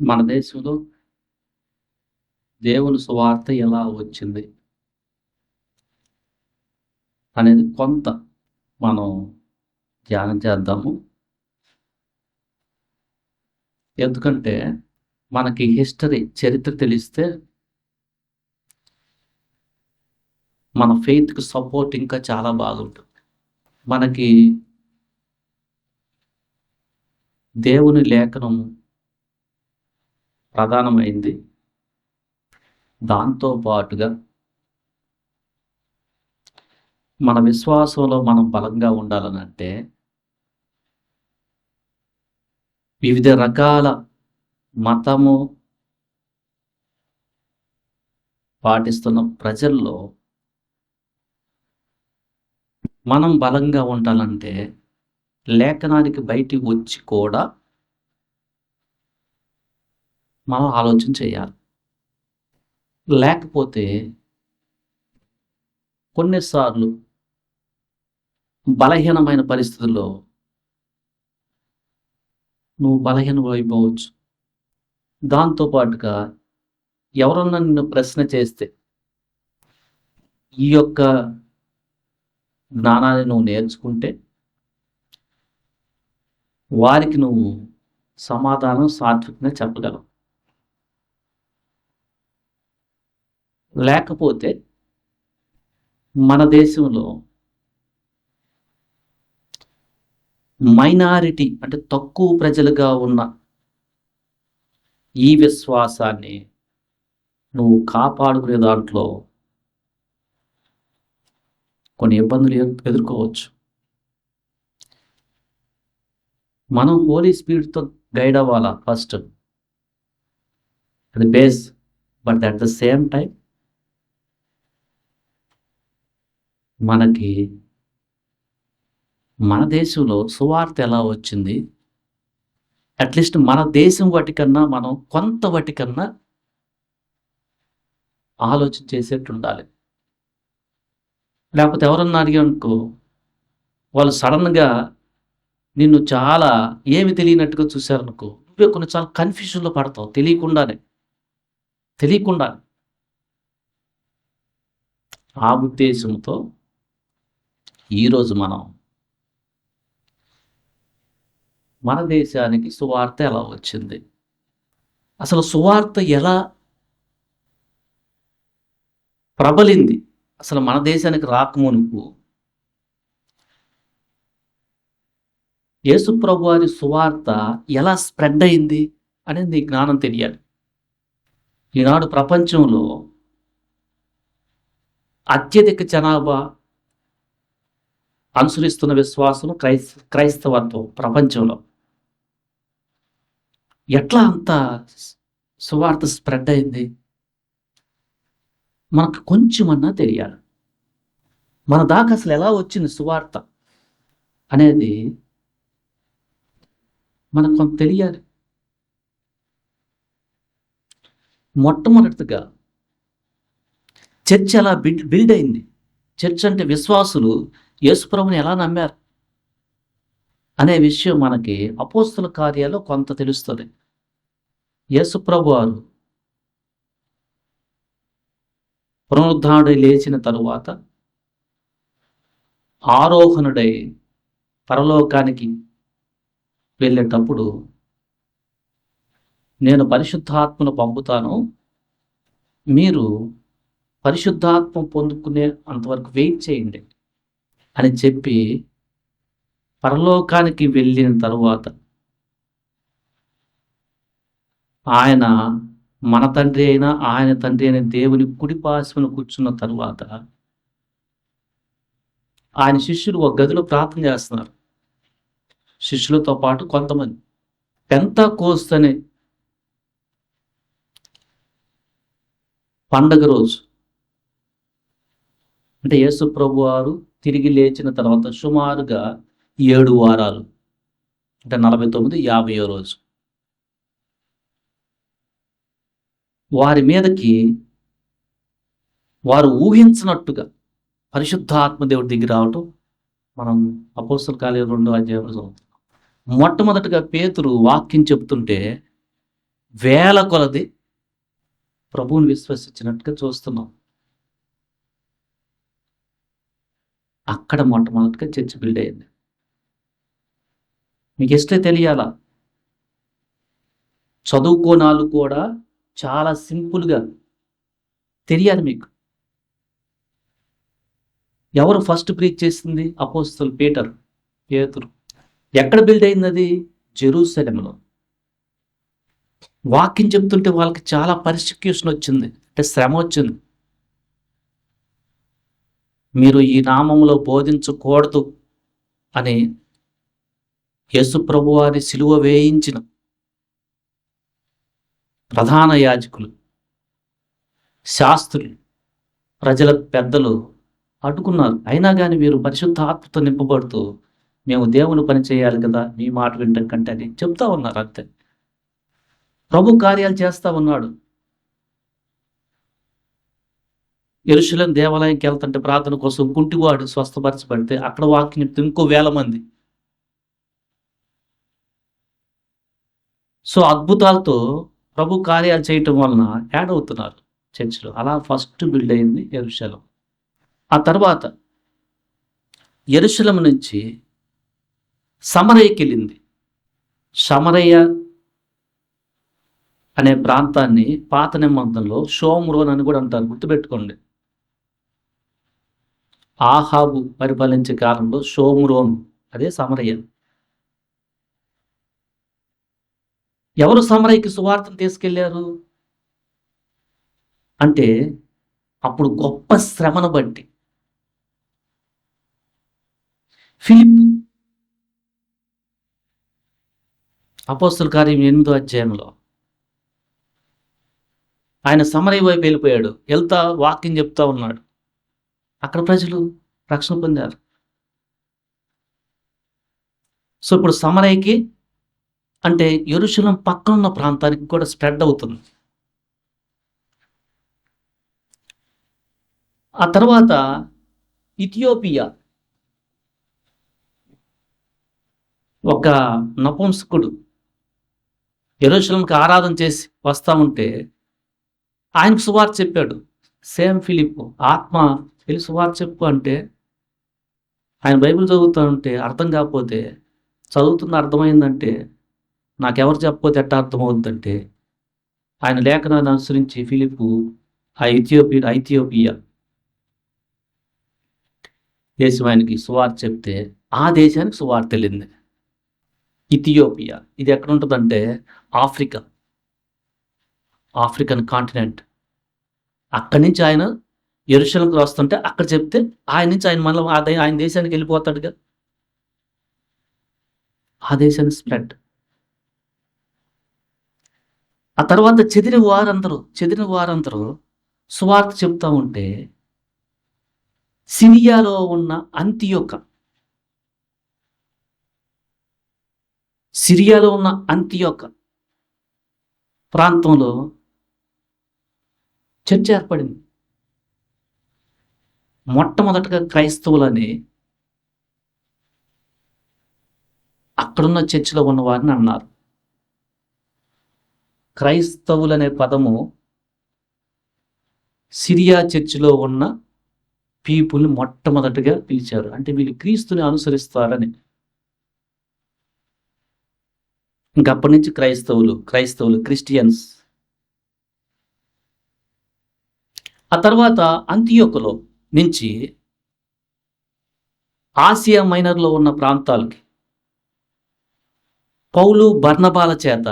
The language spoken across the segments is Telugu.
మన దేశంలో దేవుని సువార్త ఎలా వచ్చింది అనేది కొంత మనం ధ్యానం చేద్దాము. ఎందుకంటే మనకి చరిత్ర తెలిస్తే మన ఫెయిత్‌కి సపోర్ట్ ఇంకా చాలా బాగుంటుంది. మనకి దేవుని లేఖనం ప్రధానమైంది. దాంతో పాటుగా మన విశ్వాసంలో మనం బలంగా ఉండాలనంటే వివిధ రకాల మతము పాటిస్తున్న ప్రజల్లో మనం బలంగా ఉండాలంటే లేఖనానికి బయటికి వచ్చి కూడా మనం ఆలోచన చేయాలి. లేకపోతే కొన్నిసార్లు బలహీనమైన పరిస్థితుల్లో నువ్వు బలహీనమైపోవచ్చు. దాంతో పాటుగా ఎవరన్నా నిన్ను ప్రశ్న చేస్తే ఈ యొక్క జ్ఞానాన్ని నువ్వు నేర్చుకుంటే వారికి నువ్వు సమాధానం సాత్వికంగా చెప్పగలవు. లేకపోతే మన దేశంలో మైనారిటీ అంటే తక్కువ ప్రజలుగా ఉన్న ఈ విశ్వాసాన్ని నువ్వు కాపాడుకునే దాంట్లో కొన్ని ఇబ్బందులు ఎదుర్కోవచ్చు. మనం హోలీ స్పిరిట్‌తో గైడ్ అవ్వాలా ఫస్ట్. అది base. But at the same time మనకి మన దేశంలో సువార్త ఎలా వచ్చింది? అట్‌లీస్ట్ మన దేశం వాటికన్నా మనం కొంత వాటికన్నా ఆలోచన చేసేట్టుండాలి. లేకపోతే ఎవరన్నా అడిగామనుకో, వాళ్ళు సడన్‌గా నిన్ను చాలా ఏమి తెలియనట్టుగా చూసారనుకో, నువ్వే కొన్నిసార్లు కన్‌ఫ్యూజన్‌లో పడతావు తెలియకుండానే. ఆ ఉద్దేశంతో ఈరోజు మనం మన దేశానికి సువార్త ఎలా వచ్చింది? అసలు సువార్త ఎలా ప్రబలింది? అసలు మన దేశానికి రాకమునుపు యేసు ప్రభువారి సువార్త ఎలా స్ప్రెడ్ అయింది అనేది నీ జ్ఞానం తెలియాలి. ఈనాడు ప్రపంచంలో అత్యధిక జనాభా అనుసరిస్తున్న విశ్వాసం క్రైస్తవత్వం ప్రపంచంలో. ఎట్లా అంత సువార్త స్ప్రెడ్ అయింది? మనకు కొంచెమన్నా తెలియాలి. మన దాకా అసలు ఎలా వచ్చింది సువార్త అనేది మనకు కొంత తెలియాలి. మొట్టమొదటిగా చర్చ్ ఎలా బిల్డ్ అయింది? చర్చ్ అంటే విశ్వాసులు యేసుప్రభుని ఎలా నమ్మారు అనే విషయం మనకి అపోస్తల కార్యాల్లో కొంత తెలుస్తుంది. యేసుప్రభు వారు పునరుద్ధానుడై లేచిన తరువాత ఆరోహణుడై పరలోకానికి వెళ్ళేటప్పుడు నేను పరిశుద్ధాత్మను పంపుతాను, మీరు పరిశుద్ధాత్మ పొందుకునే అంతవరకు వెయిట్ చేయండి అని చెప్పి పరలోకానికి వెళ్ళిన తరువాత ఆయన మన తండ్రి అయినా ఆయన తండ్రి అయిన దేవుని కుడి పార్శ్వన కూర్చున్న తరువాత ఆయన శిష్యులు ఒక గదిలో ప్రార్థన చేస్తున్నారు. శిష్యులతో పాటు కొంతమంది. పెంతెకోస్తు అనే పండగ రోజు అంటే యేసు ప్రభు వారు తిరిగి లేచిన తర్వాత సుమారుగా 7 వారాలు అంటే 49, 50వ రోజు వారి మీదకి వారు ఊహించినట్టుగా పరిశుద్ధాత్మ దేవుడి దగ్గర రావటం మనం అపోస్తల కార్యాలు 2వ అధ్యాయంలో చదువుతాం. మొట్టమొదటిగా పేతురు వాక్యం చెప్తుంటే వేల కొలది ప్రభువుని విశ్వసించినట్టుగా చూస్తున్నాం. అక్కడ మొట్టమొదటిగా చర్చ్ బిల్డ్ అయింది. మీకు ఇష్టే తెలియాలా, చదువుకోనాలు కూడా చాలా సింపుల్గా తెలియాలి మీకు. ఎవరు ఫస్ట్ ప్రీచ్ చేసింది? అపోస్తలుడు పేతురు. ఎక్కడ బిల్డ్ అయింది అది? జెరూసలేంలో. వాక్యం చెప్తుంటే వాళ్ళకి చాలా పర్సిక్యూషన్ వచ్చింది, అంటే శ్రమ వచ్చింది. మీరు ఈ నామంలో బోధించకూడదు అని యేసు ప్రభువారి సిలువ వేయించిన ప్రధాన యాజకులు, శాస్త్రులు, ప్రజల పెద్దలు అడ్డుకున్నారు. అయినా కానీ వీరు పరిశుద్ధాత్మతో నింపబడుతూ మేము దేవుని పని చేయాలి కదా, మీ మాట వినడం కంటే అని చెప్తా ఉన్నారు. అంతే. ప్రభు కార్యాలు చేస్తా ఉన్నాడు. యెరూషలేం దేవాలయంకి వెళ్తుంటే ప్రార్థన కోసం కుంటివాడు స్వస్థపరచబడితే అక్కడ వాక్యం చెప్తే ఇంకో 1000 మంది. సో అద్భుతాలతో ప్రభు కార్యాలు చేయటం వలన యాడ్ అవుతున్నారు చర్చిలో. అలా ఫస్ట్ బిల్డ్ అయింది యెరూషలేం. ఆ తర్వాత యెరూషలేం నుంచి సమరయకి వెళ్ళింది. సమరయ అనే ప్రాంతాన్ని పాత నిబంధనలో షోమ్రోన్ అని కూడా అంటారు, గుర్తుపెట్టుకోండి. ఆహాబు పరిపాలించే కాలంలో షోమ్రోన్, అదే సమరయ. ఎవరు సమరయకి సువార్తను తీసుకెళ్లారు అంటే అప్పుడు గొప్ప శ్రమను బట్టి ఫిలిప్పు, అపోస్తలుల కార్యం 8వ అధ్యాయంలో ఆయన సమరయ వైపు వెళ్ళిపోయాడు. వెళ్తా వాక్యం చెప్తా ఉన్నాడు. అక్కడ ప్రజలు రక్షణ పొందారు. సో ఇప్పుడు సమరయకి అంటే యెరూషలేం పక్కన ఉన్న ప్రాంతానికి కూడా స్ప్రెడ్ అవుతుంది. ఆ తర్వాత ఇథియోపియా, ఒక నపుంసకుడు యెరూషలేంకి ఆరాధన చేసి వస్తా ఉంటే ఆయనకు సువార్త చెప్పాడు. సేమ్ ఫిలిప్పు, ఆత్మ వెళ్ళి సువార్త చెప్పు అంటే ఆయన బైబిల్ చదువుతూ ఉంటే అర్థం కాకపోతే, చదువుతున్న అర్థమైందంటే నాకెవరు చెప్పకపోతే ఎట్లా అర్థమవుతుందంటే ఆయన లేఖనాన్ని అనుసరించి ఫిలిప్పు ఆ ఐథియోపియా దేశం ఆయనకి సువార్త చెప్తే ఆ దేశానికి సువార్త వెళ్ళింది. ఇథియోపియా ఇది ఎక్కడ ఉంటుందంటే ఆఫ్రికన్ కాంటినెంట్. అక్కడి నుంచి ఆయన యెరూషలేంకి వస్తుంటే అక్కడ చెప్తే ఆయన నుంచి ఆయన మళ్ళీ ఆయన దేశానికి వెళ్ళిపోతాడుగా. ఆ దేశానికి స్ప్రెడ్. ఆ తర్వాత చెదిరిన వారందరూ సువార్త చెప్తా ఉంటే సిరియాలో ఉన్న అంతియోక ప్రాంతంలో చర్చ ఏర్పడింది. మొట్టమొదటగా క్రైస్తవులని అక్కడున్న చర్చిలో ఉన్న వారిని అన్నారు. క్రైస్తవులనే పదము సిరియా చర్చిలో ఉన్న పీపుల్ని మొట్టమొదటిగా పిలిచారు. అంటే వీళ్ళు క్రీస్తుని అనుసరిస్తారని. ఇంకప్పటి నుంచి క్రైస్తవులు క్రిస్టియన్స్. ఆ తర్వాత అంతియోకులో నుంచి ఆసియా మైనర్లో ఉన్న ప్రాంతాలకి పౌలు బర్నబాల చేత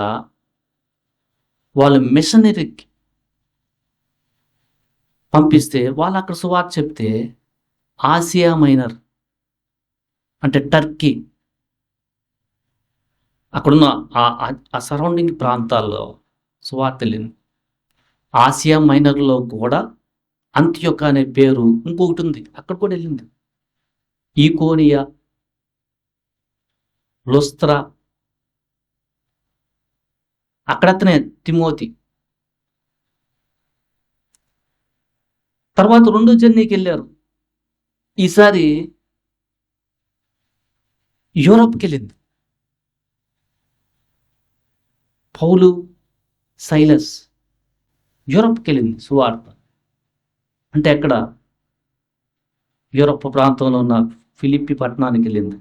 వాళ్ళు మిషనరీకి పంపిస్తే వాళ్ళు అక్కడ సువార్త చెప్తే ఆసియా మైనర్ అంటే టర్కీ, అక్కడున్న ఆ సరౌండింగ్ ప్రాంతాల్లో సువార్త వెళ్ళింది. ఆసియా మైనర్లో కూడా అంత్యోక అనే పేరు ఇంకొకటి ఉంది, అక్కడ కూడా వెళ్ళింది. ఈకోనియా, లుస్త్రా, అక్కడతనే తిమోతి. తర్వాత 2వ జర్నీకి వెళ్ళారు. ఈసారి యూరప్కి వెళ్ళింది. పౌలు, సైలస్ యూరప్కి వెళ్ళింది సువార్త. అంటే ఎక్కడ? యూరప్ ప్రాంతంలో ఉన్న ఫిలిప్పి పట్టణానికి వెళ్ళింది.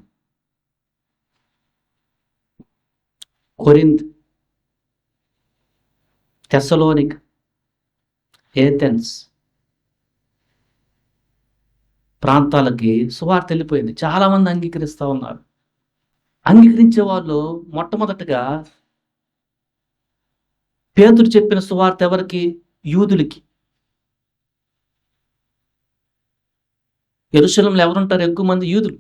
కొరింథ్, తెస్సలోనిక, ఏథెన్స్ ప్రాంతాలకి సువార్త వెళ్ళిపోయింది. చాలామంది అంగీకరిస్తూ ఉన్నారు. అంగీకరించే వాళ్ళు మొట్టమొదటగా పేతురు చెప్పిన సువార్త ఎవరికి? యూదులకి. యెరూషలేములో ఎవరుంటారు? ఎక్కువ మంది యూదులు.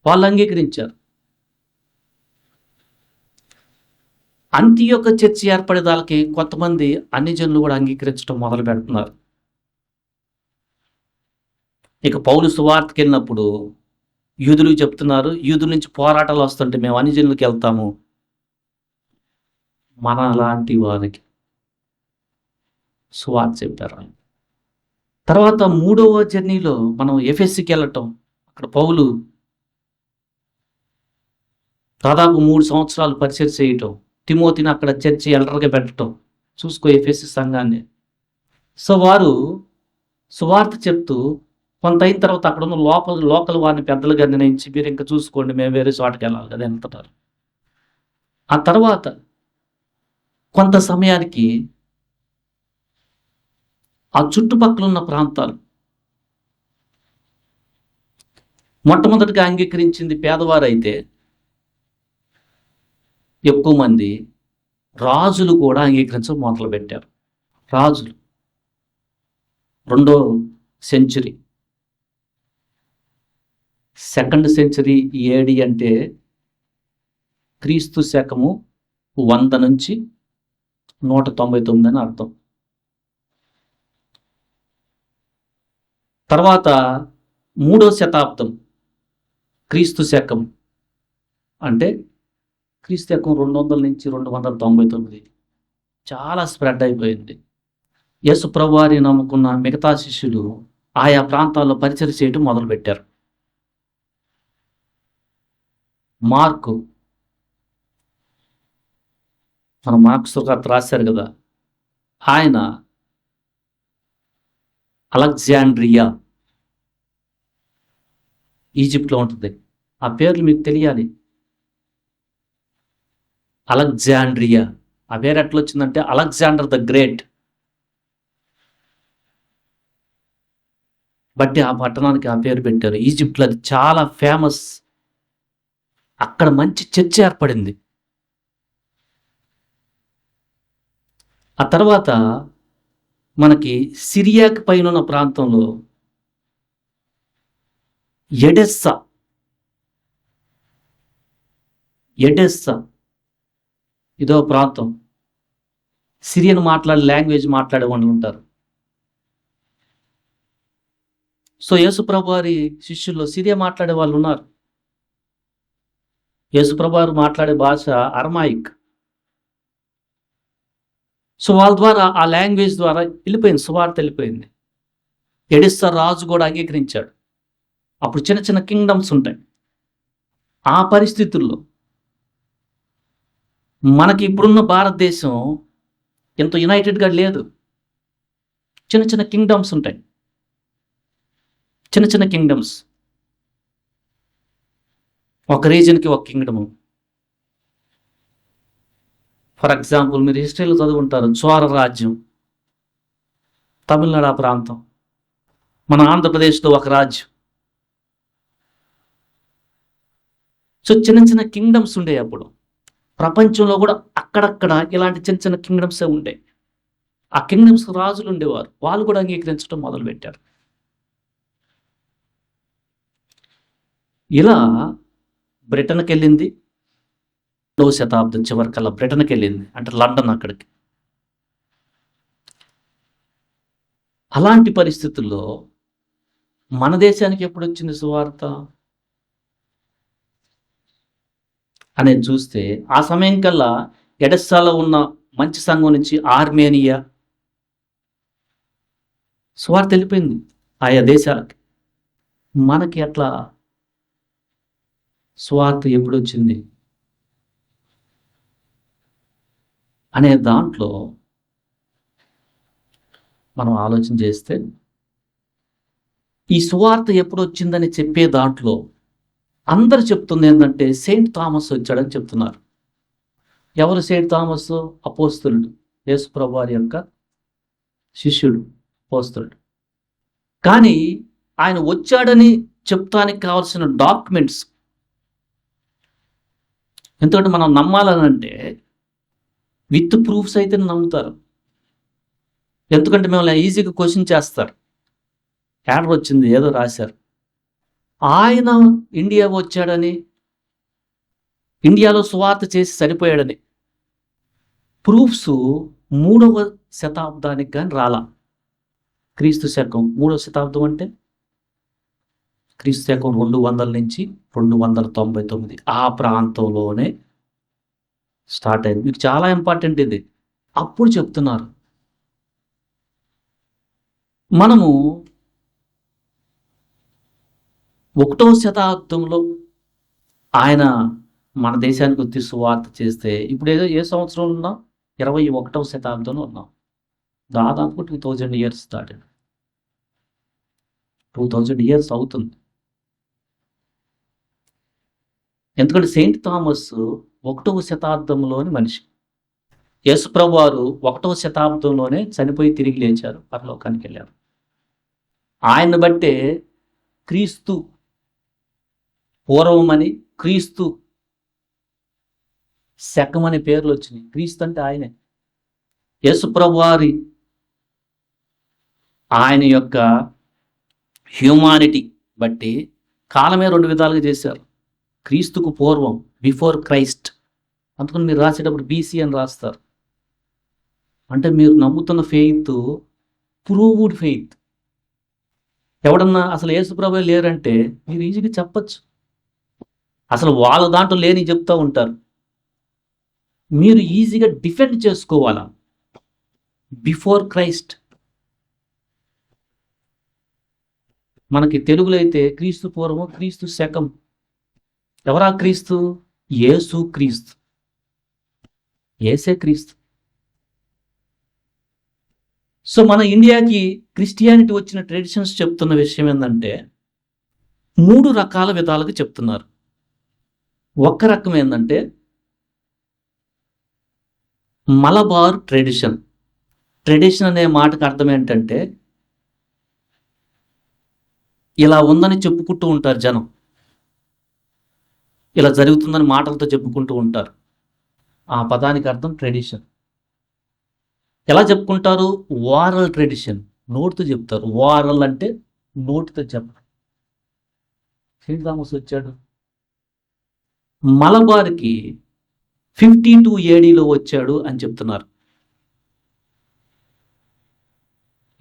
వాళ్ళు అంగీకరించారు. అంతియొక్క చర్చి ఏర్పడేదానికి కొంతమంది అన్ని జనులు కూడా అంగీకరించడం మొదలు పెడుతున్నారు. ఇక పౌలు సువార్తకి వెళ్ళినప్పుడు యూదులకు చెప్తున్నారు, యూదుల నుంచి పోరాటాలు వస్తుంటే మేము అన్ని జనులకు వెళ్తాము. మన లాంటి వారికి సువార్త చెప్పారు. తర్వాత 3వ జర్నీలో మనం ఎఫెస్సికి వెళ్ళటం. అక్కడ పౌలు దాదాపు 3 సంవత్సరాలు పరిచయం చేయటం, తిమోతిని అక్కడ చర్చి ఎల్డర్గా పెట్టడం. చూసుకో ఎఫెస్సి సంఘాన్ని. సో వారు సువార్త చెప్తూ కొంత అయిన తర్వాత అక్కడ ఉన్న లోకల్ వారిని పెద్దలుగా నిర్ణయించి, మీరు ఇంకా చూసుకోండి, మేము వేరే చోటకి వెళ్ళాలి కదా వెళ్తున్నారు. ఆ తర్వాత కొంత సమయానికి ఆ చుట్టుపక్కల ఉన్న ప్రాంతాలు మొట్టమొదటిగా అంగీకరించింది పేదవారైతే ఎక్కువ మంది రాజులు కూడా అంగీకరించడం మొదలుపెట్టారు. రాజులు 2వ సెంచురీ, 2nd సెంచురీ ఏడి అంటే క్రీస్తు శకము 100 నుంచి 199 అని అర్థం. తర్వాత 3వ శతాబ్దం క్రీస్తు శకం అంటే క్రీస్తు శకం 200 నుంచి 299 చాలా స్ప్రెడ్ అయిపోయింది. యేసు ప్రభువారిని నమ్ముకున్న మిగతా శిష్యులు ఆయా ప్రాంతాల్లో పరిచయం చేయడం మొదలుపెట్టారు. మార్కు, మన మార్కు సువార్త రాశారు కదా, ఆయన అలెగ్జాండ్రియా ఈజిప్ట్లో ఉంటుంది. ఆ పేర్లు మీకు తెలియాలి. అలెగ్జాండ్రియా ఆ పేరు ఎట్లా వచ్చిందంటే అలెగ్జాండర్ ద గ్రేట్ బట్టి ఆ పట్టణానికి ఆ పేరు పెట్టారు. ఈజిప్ట్లో అది చాలా ఫేమస్. అక్కడ మంచి చర్చ్ ఏర్పడింది. ఆ తర్వాత మనకి సిరియాకి పైన ఉన్న ప్రాంతంలో ఎడెస్సా ఇదో ప్రాంతం. సిరియన్ లాంగ్వేజ్ మాట్లాడే వాళ్ళు ఉంటారు. సో యేసుప్రభు వారి శిష్యుల్లో సిరియా మాట్లాడే వాళ్ళు ఉన్నారు. యేసుప్రభు వారు మాట్లాడే భాష అరమాయిక్. సో వాళ్ళ ద్వారా ఆ లాంగ్వేజ్ ద్వారా వెళ్ళిపోయింది, సువార్త వెళ్ళిపోయింది. ఎడిస్సా రాజు కూడా అంగీకరించాడు. అప్పుడు చిన్న చిన్న కింగ్డమ్స్ ఉంటాయి. ఆ పరిస్థితుల్లో మనకి ఇప్పుడున్న భారతదేశం ఎంత యునైటెడ్గా లేదు. చిన్న చిన్న కింగ్డమ్స్ ఉంటాయి. చిన్న చిన్న కింగ్డమ్స్, ఒక రీజన్కి ఒక కింగ్డము. ఫర్ ఎగ్జాంపుల్ మీరు హిస్టరీలో చదువుకుంటారు, చోళ రాజ్యం తమిళనాడు ఆ ప్రాంతం, మన ఆంధ్రప్రదేశ్లో ఒక రాజ్యం. సో చిన్న చిన్న కింగ్డమ్స్ ఉండేవి అప్పుడు. ప్రపంచంలో కూడా అక్కడక్కడ ఇలాంటి చిన్న చిన్న కింగ్డమ్సే ఉండేవి. ఆ కింగ్డమ్స్ రాజులు ఉండేవారు. వాళ్ళు కూడా అంగీకరించడం మొదలుపెట్టారు. ఇలా బ్రిటన్కి వెళ్ళింది. 2వ శతాబ్దం చివరికల్లా బ్రిటన్కి వెళ్ళింది, అంటే లండన్ అక్కడికి. అలాంటి పరిస్థితుల్లో మన దేశానికి ఎప్పుడు వచ్చింది సువార్త అనేది చూస్తే, ఆ సమయం కల్లా ఎడెస్సాలో ఉన్న మంచి సంఘం నుంచి ఆర్మేనియా సువార్త వెళ్ళిపోయింది ఆయా దేశాలకి. మనకి అట్లా సువార్త ఎప్పుడు వచ్చింది? అనే దాంట్లో మనం ఆలోచన చేస్తే ఈ సువార్త ఎప్పుడు వచ్చిందని చెప్పే దాంట్లో అందరు చెప్తుంది ఏంటంటే సెయింట్ థామస్ వచ్చాడని చెప్తున్నారు. ఎవరు సెయింట్ థామస్? అపోస్తలుడు, యేసుప్రభు వారి యొక్క శిష్యుడు, అపోస్తలుడు. కానీ ఆయన వచ్చాడని చెప్తానికి కావాల్సిన డాక్యుమెంట్స్, ఎందుకంటే మనం నమ్మాలనంటే విత్ ప్రూఫ్స్ అయితే నమ్ముతారు. ఎందుకంటే మిమ్మల్ని ఈజీగా క్వశ్చన్ చేస్తారు. యాడర్ వచ్చింది, ఏదో రాశారు. ఆయన ఇండియా వచ్చాడని, ఇండియాలో సువార్త చేసి సరిపోయాడని ప్రూఫ్స్ 3వ శతాబ్దానికి కానీ రాలా. క్రీస్తు శకం 3వ శతాబ్దం అంటే క్రీస్తు శకం 200 నుంచి 299 ఆ ప్రాంతంలోనే స్టార్ట్ అయింది. మీకు చాలా ఇంపార్టెంట్ ఇది. అప్పుడు చెప్తున్నారు. మనము 1వ శతాబ్దంలో ఆయన మన దేశానికి వచ్చి సువార్త చేస్తే ఇప్పుడు ఏ సంవత్సరంలో ఉన్నాం? 21వ శతాబ్దంలో ఉన్నాం. దాదాపు 2000 ఇయర్స్ దాటింది. 2000 ఇయర్స్ అవుతుంది. ఎందుకంటే సెయింట్ థామస్ 1వ శతాబ్దంలోని మనిషి. యేసుప్రభు వారు 1వ శతాబ్దంలోనే చనిపోయి తిరిగి లేచారు, పరలోకానికి వెళ్ళారు. ఆయన్ని బట్టే క్రీస్తు పూర్వమని, క్రీస్తు శకమని పేర్లు వచ్చినాయి. క్రీస్తు అంటే ఆయనే. యేసుప్రభు వారి ఆయన యొక్క హ్యూమానిటీ బట్టి కాలమే 2 విధాలుగా చేశారు. క్రీస్తుకు పూర్వం, బిఫోర్ క్రైస్ట్. అందుకని మీరు రాసేటప్పుడు బీసీ అని రాస్తారు. అంటే మీరు నమ్ముతున్న ఫెయిత్ ప్రూవ్డ్ ఫెయిత్. ఎవడన్నా అసలు యేసుప్రభువే లేరంటే మీరు ఈజీగా చెప్పచ్చు. అసలు వాళ్ళ దాంట్లో లేని చెప్తూ ఉంటారు. మీరు ఈజీగా డిఫెండ్ చేసుకోవాలా. Before Christ. మనకి తెలుగులో అయితే క్రీస్తు పూర్వం, క్రీస్తు శకం. ఎవరా క్రీస్తు? యేసు క్రీస్తు. యేసే క్రీస్తు. సో మన ఇండియాకి క్రిస్టియానిటీ వచ్చిన ట్రెడిషన్స్ చెప్తున్న విషయం ఏంటంటే 3 రకాల విధాలుగా చెప్తున్నారు. ఒక రకం ఏంటంటే మలబార్ ట్రెడిషన్. ట్రెడిషన్ అనే మాటకు అర్థం ఏంటంటే ఇలా ఉందని చెప్పుకుంటూ ఉంటారు జనం. ఇలా జరుగుతుందని మాటలతో చెప్పుకుంటూ ఉంటారు. ఆ పదానికి అర్థం ట్రెడిషన్. ఎలా చెప్పుకుంటారు? వారల్ ట్రెడిషన్. నోటితో చెప్తారు. వారల్ అంటే నోటితో చెప్పడం. సెయింట్ థామస్ వచ్చాడు. మలబార్కి 52 ADలో వచ్చాడు అని చెప్తున్నారు.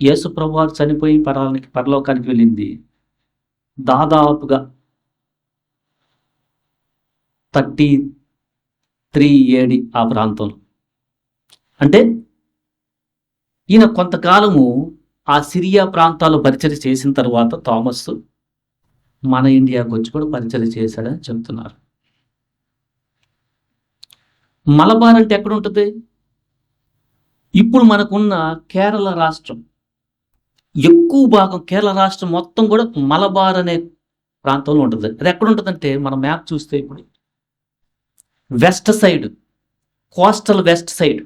యేసు ప్రభువారు చనిపోయి పరలోకానికి వెళ్ళింది దాదాపుగా 33 AD ఆ ప్రాంతంలో. అంటే ఈయన కొంతకాలము ఆ సిరియా ప్రాంతాల్లో పరిచర్య చేసిన తర్వాత థామస్ మన ఇండియాకు వచ్చి కూడా పరిచర్య చేశాడని చెప్తున్నారు. మలబార్ అంటే ఎక్కడ ఉంటుంది? ఇప్పుడు మనకున్న కేరళ రాష్ట్రం ఎక్కువ భాగం, కేరళ రాష్ట్రం మొత్తం కూడా మలబార్ అనే ప్రాంతంలో ఉంటుంది. అది ఎక్కడ ఉంటుందంటే మన మ్యాప్ చూస్తే ఇప్పుడు west side, coastal west side,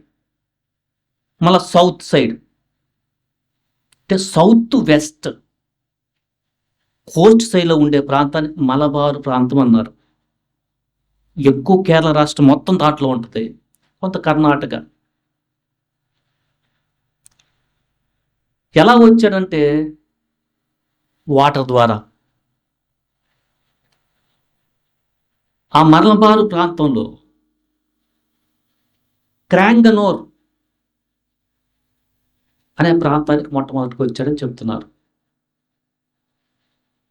మళ్ళీ సౌత్ సైడ్. అంటే సౌత్ వెస్ట్ కోస్ట్ సైడ్లో ఉండే ప్రాంతాన్ని మలబార్ ప్రాంతం అన్నారు. ఎక్కువ కేరళ రాష్ట్రం మొత్తం దాంట్లో ఉంటుంది. కొంత కర్ణాటక. ఎలా వచ్చాడంటే వాటర్ ద్వారా. ఆ మలబారు ప్రాంతంలో క్రాంగనోర్ అనే ప్రాంతానికి మొట్టమొదటికి వచ్చాడని చెప్తున్నారు.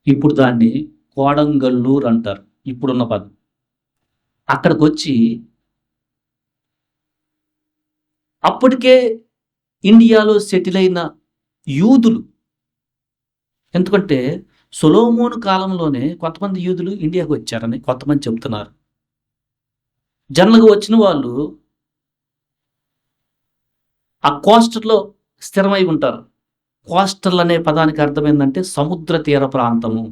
ఇప్పుడు దాన్ని కోడంగల్లూరు అంటారు, ఇప్పుడున్న పదం. అక్కడికి వచ్చి అప్పటికే ఇండియాలో సెటిల్ అయిన యూదులు, ఎందుకంటే సొలోమోను కాలంలోనే కొంతమంది యూదులు ఇండియాకు వచ్చారని కొంతమంది చెప్తున్నారు. జనరల్గా వచ్చిన వాళ్ళు ఆ కోస్టల్లో స్థిరమై ఉంటారు. కోస్టల్ అనే పదానికి అర్థం ఏందంటే సముద్ర తీర ప్రాంతము.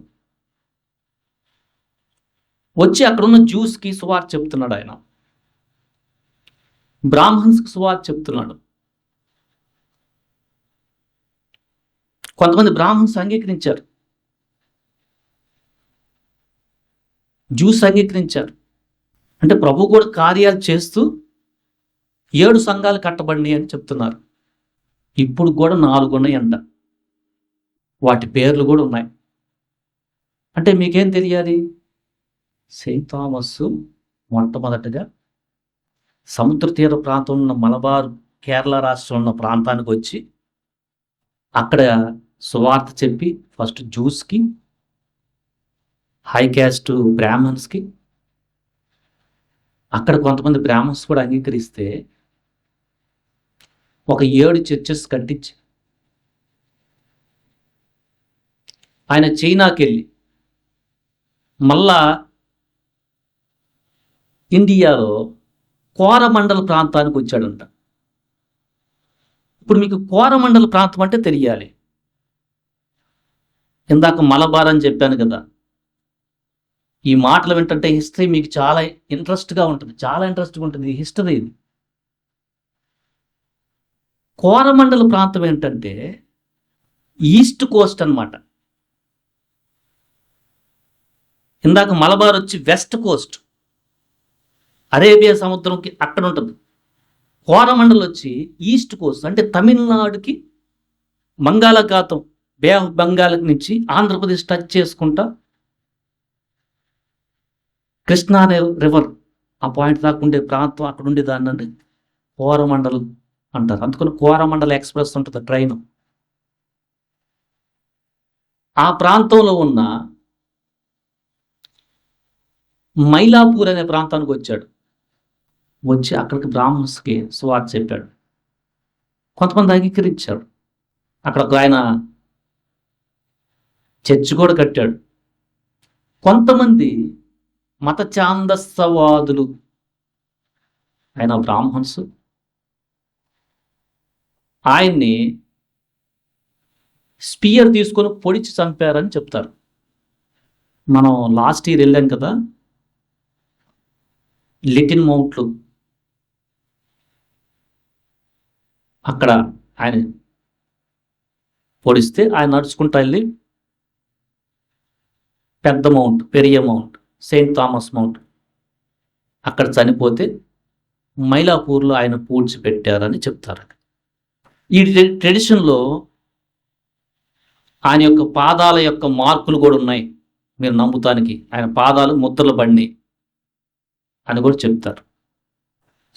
వచ్చి అక్కడున్న జ్యూస్‌కి సువార్త చెప్తున్నాడాయన. బ్రాహ్మణ్స్‌కి సువార్త చెప్తున్నాడు. కొంతమంది బ్రాహ్మణ్స్ అంగీకరించారు. జ్యూస్ అంగీకరించారు. అంటే ప్రభువు కూడా కార్యాలు చేస్తూ 7 సంఘాలు కట్టబడినయి అని చెప్తున్నారు. ఇప్పుడు కూడా 4 ఉన్నాయంట. వాటి పేర్లు కూడా ఉన్నాయి. అంటే మీకేం తెలియాలి? సెయింట్ థామస్ మొట్టమొదటగా సముద్ర తీర ప్రాంతంలో ఉన్న మలబార్ కేరళ రాష్ట్రంలో ఉన్న ప్రాంతానికి వచ్చి అక్కడ సువార్త చెప్పి ఫస్ట్ జ్యూస్‌కి, హై క్యాస్ట్ బ్రాహ్మణ్స్‌కి, అక్కడ కొంతమంది బ్రాహ్మణ్స్ కూడా అంగీకరిస్తే ఒక 7 చర్చెస్ కట్టించి ఆయన చైనాకెళ్ళి మళ్ళా ఇండియాలో కోరమండల్ ప్రాంతానికి వచ్చాడంట. ఇప్పుడు మీకు కోరమండల్ ప్రాంతం అంటే తెలియాలి. ఇందాక మలబార్ అని చెప్పాను కదా. ఈ మాటలు వింటుంటే హిస్టరీ మీకు చాలా ఇంట్రెస్ట్‌గా ఉంటుంది. చాలా ఇంట్రెస్ట్‌గా ఉంటుంది. ఈ హిస్టరీ ఇది. కోరమండల్ ప్రాంతం ఏంటంటే ఈస్ట్ కోస్ట్ అన్నమాట. ఇందాక మలబార్ వచ్చి వెస్ట్ కోస్ట్. అరేబియా సముద్రంకి అక్కడ ఉంటుంది. కోరమండల్ వచ్చి ఈస్ట్ కోస్ట్ అంటే తమిళనాడుకి బంగాళాఖాతం, బే ఆఫ్ బెంగాల్ నుంచి ఆంధ్రప్రదేశ్ టచ్ చేసుకుంటా కృష్ణా రివర్ ఆ పాయింట్ దాకా ఉండే ప్రాంతం అక్కడ ఉండే దాన్ని కోరమండల్ అంటారు. అందుకని కోరమండల్ ఎక్స్ప్రెస్ ఉంటుంది ట్రైన్. ఆ ప్రాంతంలో ఉన్న మైలాపూర్ అనే ప్రాంతానికి వచ్చాడు. వచ్చి అక్కడికి బ్రాహ్మణ్స్‌కి సువార్త చెప్పాడు. కొంతమంది అంగీకరించారు. అక్కడ ఒక ఆయన చర్చ్ కూడా కట్టాడు. కొంతమంది మత ఛాందసవాదులు ఆయన బ్రాహ్మణ్స్ ఆయన్ని స్పియర్ తీసుకొని పొడిచి చంపారని చెప్తారు. మనం లాస్ట్ ఇయర్ వెళ్ళాం కదా లిటిల్ మౌంట్లు, అక్కడ ఆయన పొడిస్తే ఆయన నడుచుకుంటూ వెళ్ళి పెద్ద మౌంట్, పెరియ మౌంట్, సెయింట్ థామస్ మౌంట్ అక్కడ చనిపోతే మైలాపూర్లో ఆయన పూడ్చిపెట్టారని చెప్తారు. ఈ ట్రెడిషన్లో ఆయన యొక్క పాదాల యొక్క మార్కులు కూడా ఉన్నాయి. మీరు నమ్ముతానికి ఆయన పాదాలు ముద్రలు పడినాయి అని కూడా చెప్తారు.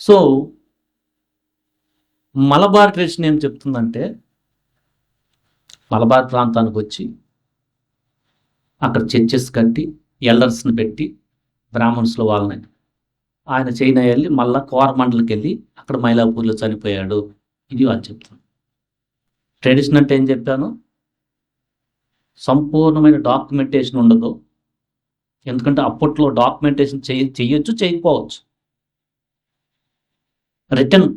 సో మలబార్ ట్రెడిషన్ ఏం చెప్తుందంటే మలబార్ ప్రాంతానికి వచ్చి అక్కడ చర్చెస్ కట్టి ఎల్డర్స్ని పెట్టి బ్రాహ్మణ్స్లో వాళ్ళని ఆయన చైనా వెళ్ళి మళ్ళా కోరమండల్కి వెళ్ళి అక్కడ మైలాపూర్లో చనిపోయాడు. ఇది వాళ్ళు చెప్తాను. ట్రెడిషన్ అంటే ఏం చెప్పాను? సంపూర్ణమైన డాక్యుమెంటేషన్ ఉండదు. ఎందుకంటే అప్పట్లో డాక్యుమెంటేషన్ చేయొచ్చు, చేయకపోవచ్చు. రిటర్న్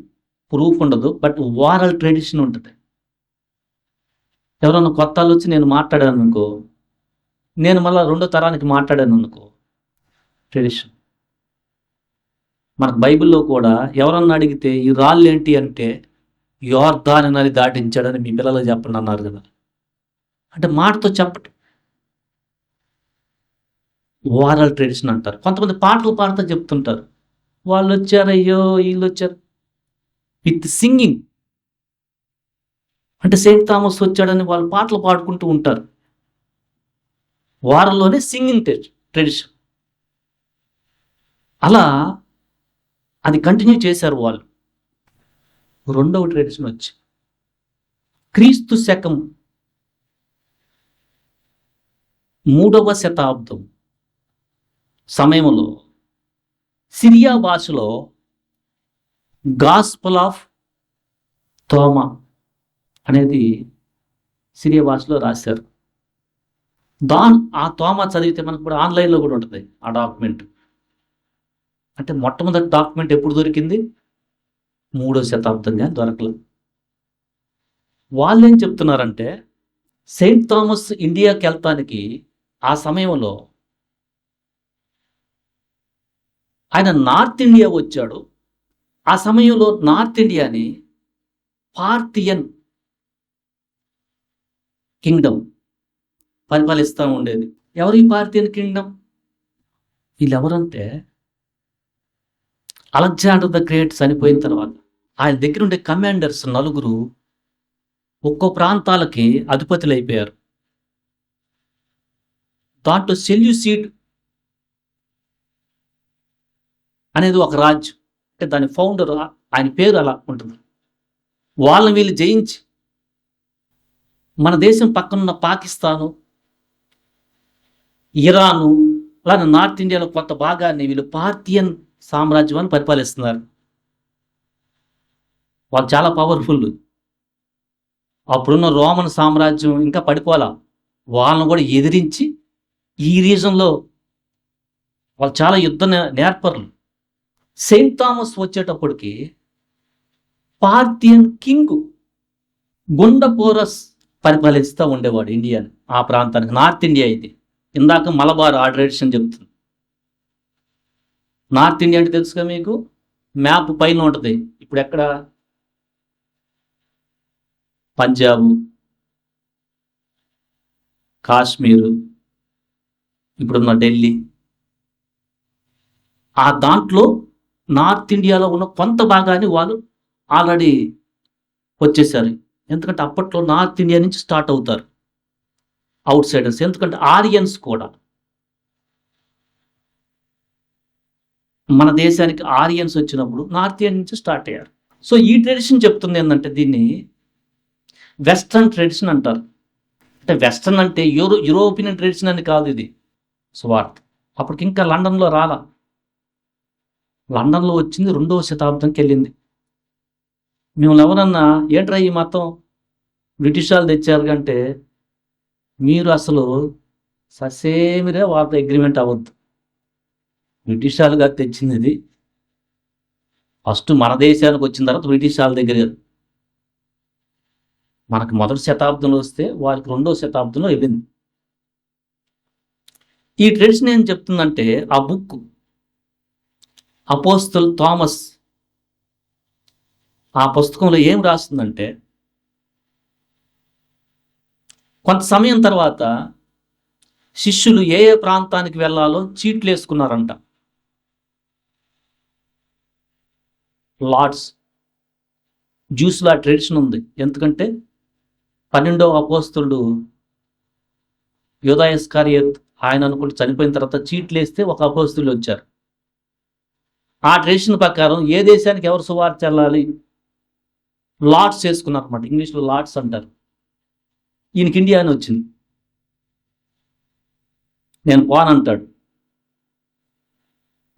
ప్రూఫ్ ఉండదు, బట్ ఓరల్ ట్రెడిషన్ ఉంటుంది. ఎవరన్నా కొత్త వాళ్ళు వచ్చి నేను మాట్లాడాను అనుకో, నేను మళ్ళీ రెండో తరానికి మాట్లాడాను అనుకో, ట్రెడిషన్. మనకు బైబిల్లో కూడా ఎవరన్నా అడిగితే ఈ రాళ్ళు ఏంటి అంటే యోర్దాను నది దాటించాడని మీ పిల్లలు చెప్పండి అన్నారు కదా. అంటే మాటతో చెప్పటం ఓరల్ ట్రెడిషన్ అంటారు. కొంతమంది పాటలు పాడుతూ చెప్తుంటారు, వాళ్ళు వచ్చారు, అయ్యో వీళ్ళు వచ్చారు, విత్ సింగింగ్. అంటే సెయింట్ థామస్ వచ్చాడని వాళ్ళు పాటలు పాడుకుంటూ ఉంటారు. వారంలోనే సింగింగ్ ట్రెడిషన్. అలా అది కంటిన్యూ చేశారు వాళ్ళు. రెండవ ట్రెడిషన్ వచ్చి క్రీస్తు శకం 3వ శతాబ్దం సమయంలో సిరియా భాషలో గాస్పల్ ఆఫ్ తోమా అనేది సిరియా భాషలో రాశారు. ఆ తోమా చదివితే మనకు కూడా ఆన్లైన్లో కూడా ఉంటుంది ఆ డాక్యుమెంట్. అంటే మొట్టమొదటి డాక్యుమెంట్ ఎప్పుడు దొరికింది? 3వ శతాబ్దంగా దొరకలేదు. వాళ్ళు ఏం చెప్తున్నారంటే సెయింట్ థామస్ ఇండియాకి వెళ్తానికి ఆ సమయంలో ఆయన నార్త్ ఇండియా వచ్చాడు. ఆ సమయంలో నార్త్ ఇండియాని పార్థియన్ కింగ్డమ్ పరిపాలిస్తూ ఉండేది. ఎవరు ఈ పార్థియన్ కింగ్డమ్? వీళ్ళెవరంటే అలెగ్జాండర్ ద గ్రేట్ చనిపోయిన తర్వాత ఆయన దగ్గర ఉండే కమాండర్స్ నలుగురు ఒక్కో ప్రాంతాలకి అధిపతులు అయిపోయారు. దాంట్లో సెల్యూసిడ్ అనేది ఒక రాజ్యం, అంటే దాని ఫౌండర్ ఆయన పేరు అలా ఉంటుంది. వాళ్ళని వీళ్ళు జయించి మన దేశం పక్కనున్న పాకిస్తాను, ఇరాను, అలానే నార్త్ ఇండియాలో కొంత భాగాన్ని వీళ్ళు పార్థియన్ సామ్రాజ్యాన్ని పరిపాలిస్తున్నారు. వాళ్ళు చాలా పవర్ఫుల్. అప్పుడున్న రోమన్ సామ్రాజ్యం ఇంకా పడిపోలా, వాళ్ళని కూడా ఎదిరించి ఈ రీజన్లో వాళ్ళు చాలా యుద్ధ నేర్పరులు. సెయింట్ థామస్ వచ్చేటప్పటికి పార్థియన్ కింగ్ గుండపోరస్ పరిపాలిస్తూ ఉండేవాడు ఇండియాని, ఆ ప్రాంతానికి. నార్త్ ఇండియా ఇది. ఇందాక మలబార్ ఆ ట్రెడిషన్ చెప్తుంది. నార్త్ ఇండియా అంటే తెలుసుగా మీకు, మ్యాప్ పైన ఉంటుంది. ఇప్పుడు ఎక్కడ? పంజాబ్, కాశ్మీరు, ఇప్పుడున్న ఢిల్లీ. ఆ దాంట్లో నార్త్ ఇండియాలో ఉన్న కొంత భాగాన్ని వాళ్ళు ఆల్రెడీ వచ్చేసారు. ఎందుకంటే అప్పట్లో నార్త్ ఇండియా నుంచి స్టార్ట్ అవుతారు అవుట్ సైడర్స్. ఎందుకంటే ఆరియన్స్ కూడా మన దేశానికి ఆరియన్స్ వచ్చినప్పుడు నార్త్ ఇండియా నుంచి స్టార్ట్ అయ్యారు. సో ఈ ట్రెడిషన్ చెప్తుంది ఏంటంటే దీన్ని వెస్ట్రన్ ట్రెడిషన్ అంటారు. అంటే వెస్ట్రన్ అంటే యూరోపియన్ ట్రెడిషన్ అని కాదు ఇది. స్వార్థ అప్పటికి ఇంకా లండన్లో రాలా. లండన్లో వచ్చింది 2వ శతాబ్దంకి వెళ్ళింది. మిమ్మల్ని ఎవరన్నా ఏంట్రా ఈ మతం బ్రిటిష్ వాళ్ళు తెచ్చారు అంటే మీరు అసలు ససేమిరే వాళ్ళతో అగ్రిమెంట్ అవ్వద్దు. బ్రిటిష్ వాళ్ళుగా తెచ్చింది ఇది. ఫస్ట్ మన దేశానికి వచ్చిన తర్వాత బ్రిటిష్ వాళ్ళ దగ్గర మనకు మొదటి శతాబ్దంలో వస్తే వాళ్ళకి 2వ శతాబ్దంలో వెళ్ళింది. ఈ ట్రెడిషన్ ఏం చెప్తుందంటే ఆ బుక్ అపోస్తల్ థామస్, ఆ పుస్తకంలో ఏం రాస్తుందంటే కొంత సమయం తర్వాత శిష్యులు ఏ ఏ ప్రాంతానికి వెళ్ళాలో చీట్లు వేసుకున్నారంట. లార్డ్స్ జ్యూస్లో ఆ ట్రెడిషన్ ఉంది. ఎందుకంటే 12వ అపోస్తలుడు యూదా ఇస్కరియోతు ఆయన అనుకుంటే చనిపోయిన తర్వాత చీట్లు వేస్తే ఒక అపోస్తలుడు వచ్చారు. ఆ ట్రెడిషన్ ప్రకారం ఏ దేశానికి ఎవరు సువార్త వెళ్ళాలి లార్డ్స్ చేసుకున్నారు అనమాట. ఇంగ్లీష్లో లార్డ్స్ అంటారు. ఈయనకి ఇండియా అని వచ్చింది. నేను పోనంటాడు.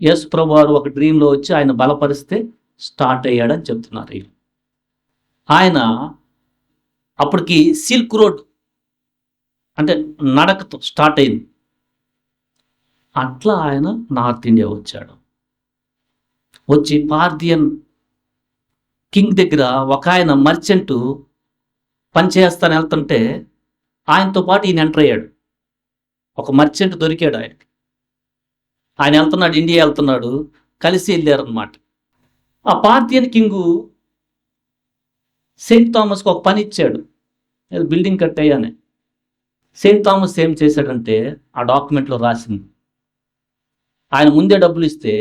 యేసు ప్రభు వారు ఒక డ్రీంలో వచ్చి ఆయన బలపరిస్తే స్టార్ట్ అయ్యాడని చెప్తున్నారు. ఆయన అప్పటికి సిల్క్ రోడ్ అంటే నడకతో స్టార్ట్ అయింది. అట్లా ఆయన నార్త్ ఇండియా వచ్చాడు. వచ్చి పార్థియన్ కింగ్ దగ్గర ఒక ఆయన మర్చెంటు పనిచేస్తాను వెళ్తుంటే ఆయనతో పాటు ఈయన ఎంటర్ అయ్యాడు. ఒక మర్చెంట్ దొరికాడు ఆయనకి. ఆయన వెళ్తున్నాడు, ఇండియా వెళ్తున్నాడు, కలిసి వెళ్ళారనమాట. ఆ పార్థియన్ కింగు సెయింట్ థామస్కి ఒక పని ఇచ్చాడు, బిల్డింగ్ కట్టేయని. సెయింట్ థామస్ ఏం చేశాడంటే ఆ డాక్యుమెంట్లో రాసింది, ఆయన ముందే డబ్బులు ఇస్తే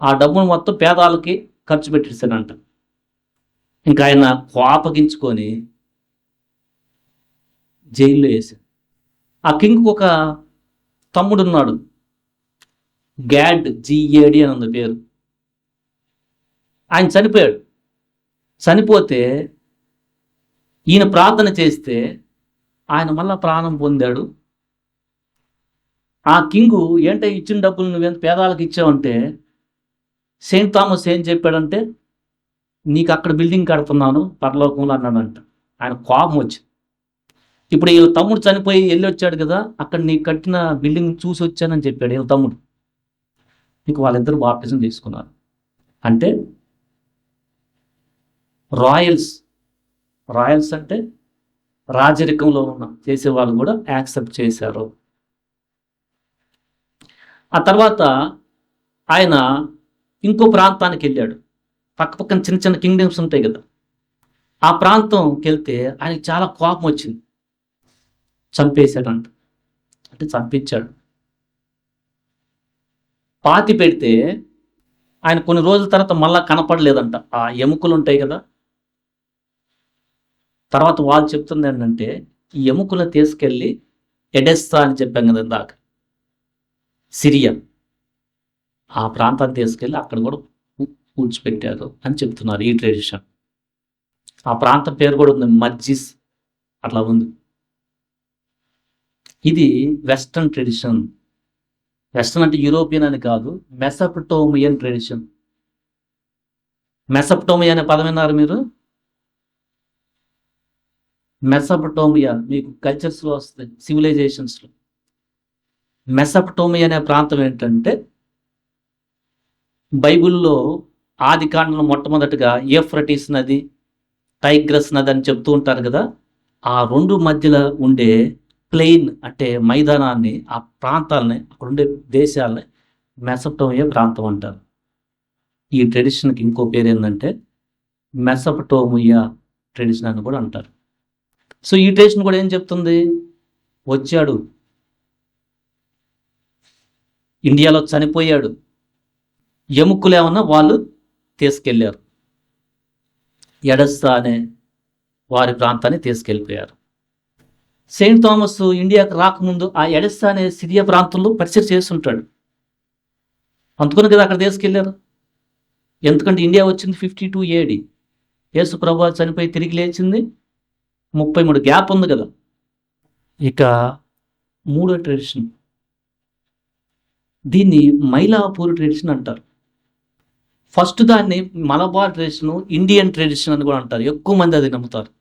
ఆ డబ్బును మొత్తం పేదాలకి ఖర్చు పెట్టేశాడంట. ఇంకా ఆయన కోపగించుకొని జైల్లో వేశాడు. ఆ కింగ్కి ఒక తమ్ముడు ఉన్నాడు, గ్యాడ్, GAD అని ఉంది పేరు. ఆయన చనిపోయాడు. చనిపోతే ఈయన ప్రార్థన చేస్తే ఆయన మళ్ళా ప్రాణం పొందాడు. ఆ కింగు ఏంటో ఇచ్చిన డబ్బులు నువ్వేంత పేదాలకు ఇచ్చావంటే సెయింట్ థామస్ ఏం చెప్పాడంటే నీకు అక్కడ బిల్డింగ్ కడుతున్నాను పరలోకంలో అన్నాడంట. ఆయన కోపం వచ్చింది. ఇప్పుడు వీళ్ళ తమ్ముడు చనిపోయి వెళ్ళి వచ్చాడు కదా, అక్కడ నీకు కట్టిన బిల్డింగ్ చూసి వచ్చానని చెప్పాడు వీళ్ళ తమ్ముడు. ఇంక వాళ్ళిద్దరు బాప్టిజం తీసుకున్నారు. అంటే రాయల్స్ రాయల్స్ అంటే రాజరికంలో ఉన్న చేసేవాళ్ళు కూడా యాక్సెప్ట్ చేశారు. ఆ తర్వాత ఆయన ఇంకో ప్రాంతానికి వెళ్ళాడు. పక్కన చిన్న చిన్న కింగ్డమ్స్ ఉంటాయి కదా, ఆ ప్రాంతంకి వెళ్తే ఆయనకి చాలా కోపం వచ్చింది. చంపేశాడంట, అంటే చంపించాడు. పాతి పెడితే ఆయన కొన్ని రోజుల తర్వాత మళ్ళా కనపడలేదంట. ఆ ఎముకలు ఉంటాయి కదా, తర్వాత వాళ్ళు చెప్తుంది ఏంటంటే ఈ ఎముకలను తీసుకెళ్ళి ఎడెస్తా అని చెప్పాం కదా ఇందాక, సిరియా, ఆ ప్రాంతాన్ని తీసుకెళ్ళి అక్కడ కూడా పూడ్చిపెట్టారు అని చెప్తున్నారు ఈ ట్రెడిషన్. ఆ ప్రాంతం పేరు కూడా ఉంది, మజ్జిస్, అట్లా ఉంది. ఇది వెస్టర్న్ ట్రెడిషన్. వెస్టర్న్ అంటే యూరోపియన్ అని కాదు, మెసపటోమియన్ ట్రెడిషన్. మెసపటోమియా అనే పదం విన్నారు మీరు? మెసపటోమియా మీకు కల్చర్స్లో వస్తాయి, సివిలైజేషన్స్లో. మెసపటోమియా అనే ప్రాంతం ఏంటంటే బైబిల్లో ఆది కాండంలో మొట్టమొదటిగా యూఫ్రటీస్ నది, టైగ్రస్ నది అని చెప్తూ ఉంటారు కదా, ఆ రెండు మధ్యలో ఉండే ప్లెయిన్ అంటే మైదానాన్ని, ఆ ప్రాంతాలని, అక్కడ ఉండే దేశాలని మెసపటోమియా ప్రాంతం అంటారు. ఈ ట్రెడిషన్కి ఇంకో పేరు ఏంటంటే మెసపటోమియా ట్రెడిషన్ అని కూడా అంటారు. సో ఈ ట్రెడిషన్ కూడా ఏం చెప్తుంది, వచ్చాడు, ఇండియాలో చనిపోయాడు, ఎముకలు ఏమన్నా వాళ్ళు తీసుకెళ్ళారు, ఎడస్తా అనే వారి ప్రాంతాన్ని తీసుకెళ్ళిపోయారు. సెయింట్ థామస్ ఇండియాకు రాకముందు ఆ ఎడస్తా అనే సిరియా ప్రాంతంలో పరిచయం చేస్తుంటాడు. అందుకని కదా అక్కడ తీసుకెళ్లారు. ఎందుకంటే ఇండియా వచ్చింది 52 AD, యేసు ప్రభువు చనిపోయి తిరిగి లేచింది 33, గ్యాప్ ఉంది కదా. ఇక మూడో ట్రెడిషన్, దీన్ని మైలాపూర్ ట్రెడిషన్ అంటారు. ఫస్ట్ దాన్ని మలబార్ ట్రెడిషన్, ఇండియన్ ట్రెడిషన్ అని కూడా అంటారు. ఎక్కువ మంది అది నమ్ముతారు.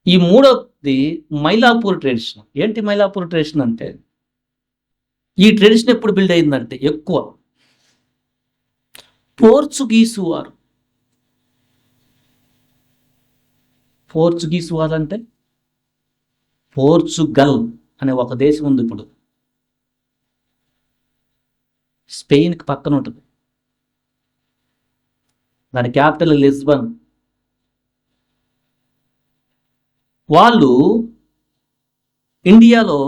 ఈ మూడవది మైలాపూర్ ట్రెడిషన్. ఏంటి మైలాపూర్ ట్రెడిషన్ అంటే, ఈ ట్రెడిషన్ ఎప్పుడు బిల్డ్ అయిందంటే ఎక్కువ పోర్చుగీసు వారు. పోర్చుగీసు వారు అంటే పోర్చుగల్ అనే ఒక దేశం ఉంది, ఇప్పుడు స్పెయిన్కి పక్కన ఉంటుంది. దాని క్యాపిటల్ లిస్బన్. వాళ్ళు ఇండియాలో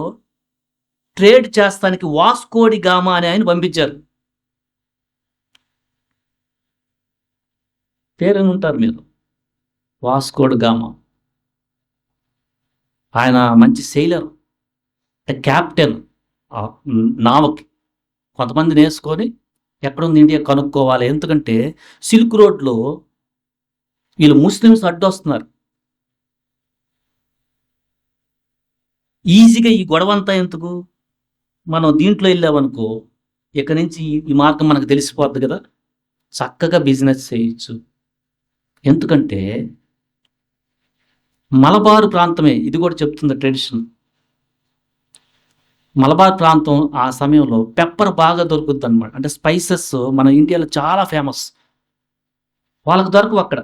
ట్రేడ్ చేస్తానికి వాస్కోడి గామా అనే ఆయన పంపించారు. పేరుని ఉంటారు మీరు, వాస్కోడి గామా. ఆయన మంచి సెయిలర్, క్యాప్టెన్. నావకి కొంతమందిని వేసుకొని ఎక్కడుంది ఇండియా కనుక్కోవాలి. ఎందుకంటే సిల్క్ రోడ్లో వీళ్ళు ముస్లిమ్స్ అడ్డొస్తున్నారు. ఈజీగా ఈ గొడవ అంతా ఎందుకు, మనం దీంట్లో వెళ్ళామనుకో ఇక్కడి నుంచి ఈ మార్గం మనకు తెలిసిపోద్ది కదా, చక్కగా బిజినెస్ చేయొచ్చు. ఎందుకంటే మలబారు ప్రాంతమే ఇది కూడా చెప్తుంది ట్రెడిషన్. మలబార్ ప్రాంతం ఆ సమయంలో పెప్పర్ బాగా దొరుకుద్ది అనమాట. అంటే స్పైసెస్ మన ఇండియాలో చాలా ఫేమస్, వాళ్ళకు దొరకవు అక్కడ.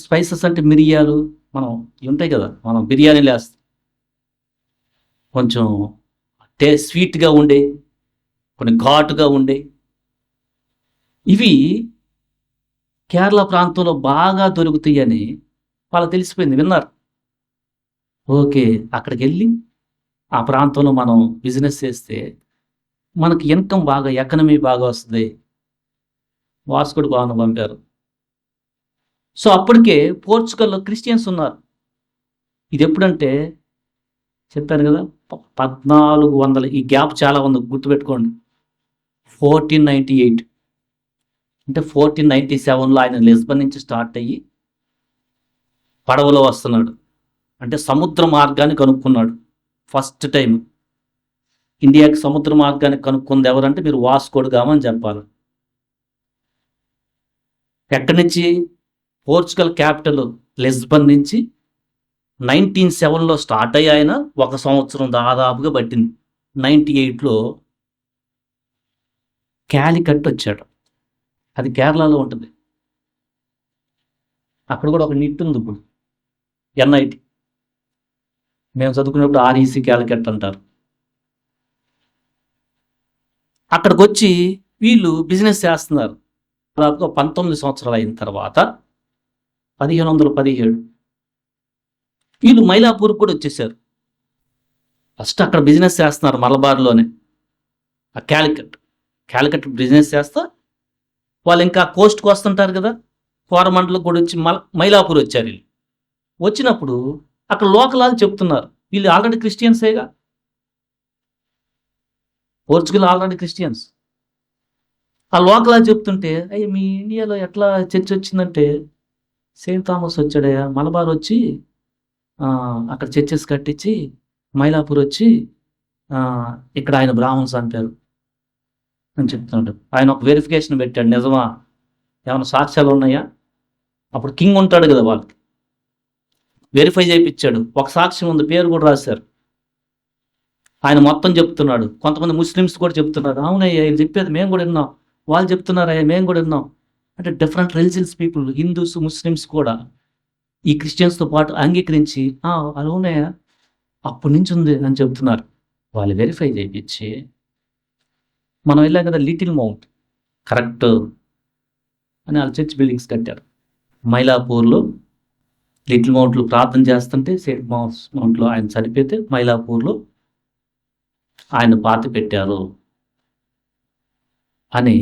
స్పైసెస్ అంటే మిరియాలు, మనం ఉంటాయి కదా, మనం బిర్యానీలు వేస్తాం, కొంచెం స్వీట్గా ఉండే, కొన్ని ఘాటుగా ఉండే. ఇవి కేరళ ప్రాంతంలో బాగా దొరుకుతాయని వాళ్ళకి తెలిసిపోయింది, విన్నారు. ఓకే, అక్కడికి వెళ్ళి ఆ ప్రాంతంలో మనం బిజినెస్ చేస్తే మనకి ఇన్కమ్ బాగా, ఎకనమీ బాగా వస్తుంది. వాస్కోడి గామా పంపారు. సో అప్పటికే పోర్చుగల్లో క్రిస్టియన్స్ ఉన్నారు. ఇది ఎప్పుడంటే చెప్పాను కదా 1400, ఈ గ్యాప్ చాలా ఉంది, గుర్తుపెట్టుకోండి. 1498 అంటే 1497లో ఆయన లిస్బన్ నుంచి స్టార్ట్ అయ్యి పడవలో వస్తున్నాడు. అంటే సముద్ర మార్గాన్ని కనుక్కున్నాడు. ఫస్ట్ టైం ఇండియాకి సముద్ర మార్గాన్ని కనుక్కుంది ఎవరంటే మీరు వాస్కోడి గామా అని చెప్పాలి. ఎక్కడి నుంచి, పోర్చుగల్ క్యాపిటల్ లిస్బన్ నుంచి 1907లో స్టార్ట్ అయ్యి ఆయన 1 సంవత్సరం దాదాపుగా పట్టింది. 98లో క్యాలికట్ వచ్చాడు. అది కేరళలో ఉంటుంది. అక్కడ కూడా ఒక నిట్ ఉంది ఇప్పుడు, ఎన్ఐటి. మేము చదువుకున్నప్పుడు ఆర్ఈసి క్యాలికట్ అంటారు. అక్కడికి వచ్చి వీళ్ళు బిజినెస్ చేస్తున్నారు. దాదాపుగా 19 సంవత్సరాలు అయిన తర్వాత 1517 వీళ్ళు మైలాపూర్ కూడా వచ్చేసారు. ఫస్ట్ అక్కడ బిజినెస్ చేస్తున్నారు మలబార్లోనే. ఆ క్యాలికట్ బిజినెస్ చేస్తా వాళ్ళు ఇంకా కోస్ట్కి వస్తుంటారు కదా, కోరమండలకు కూడా వచ్చి మైలాపూర్ వచ్చారు. వీళ్ళు వచ్చినప్పుడు అక్కడ లోకల్ వాళ్ళు చెప్తున్నారు, వీళ్ళు ఆల్రెడీ క్రిస్టియన్సేగా, పోర్చుగల్ ఆల్రెడీ క్రిస్టియన్స్. ఆ లోకల్ వాళ్ళు చెప్తుంటే, అయ్యి మీ ఇండియాలో ఎట్లా చర్చ్ వచ్చిందంటే, సెయింట్ థామస్ వచ్చాడయ్యా, మలబార్ వచ్చి అక్కడ చర్చెస్ కట్టించి మైలాపూర్ వచ్చి ఇక్కడ ఆయన బ్రాహ్మణ్స్ అంటారు అని చెప్తున్నాడు. ఆయన ఒక వెరిఫికేషన్ పెట్టాడు, నిజమా, ఏమైనా సాక్ష్యాలు ఉన్నాయా? అప్పుడు కింగ్ ఉంటాడు కదా, వాళ్ళకి వెరిఫై చేయించాడు. ఒక సాక్ష్యం ఉంది, పేరు కూడా రాశారు. ఆయన మొత్తం చెప్తున్నాడు. కొంతమంది ముస్లిమ్స్ కూడా చెప్తున్నారు, అవునయ్యా వీళ్ళు చెప్పేది మేము కూడా విన్నాం, వాళ్ళు చెప్తున్నారయ్యా మేము కూడా విన్నాం. అంటే different religions people, Hindus Muslims కూడా ఈ క్రిస్టియన్స్తో పాటు అంగీకరించి అవునయ్యా అప్పటి నుంచి ఉంది అని చెప్తున్నారు. వాళ్ళు వెరిఫై చేయించి మనం వెళ్ళాం కదా లిటిల్ మౌంట్, కరెక్ట్ అని వాళ్ళు చర్చ్ బిల్డింగ్స్ కట్టారు. మైలాపూర్లో లిటిల్ మౌంట్లో ప్రార్థన చేస్తుంటే, సెయింట్ మౌంట్లో ఆయన చనిపోతే మైలాపూర్లో ఆయన పాతి పెట్టారు అని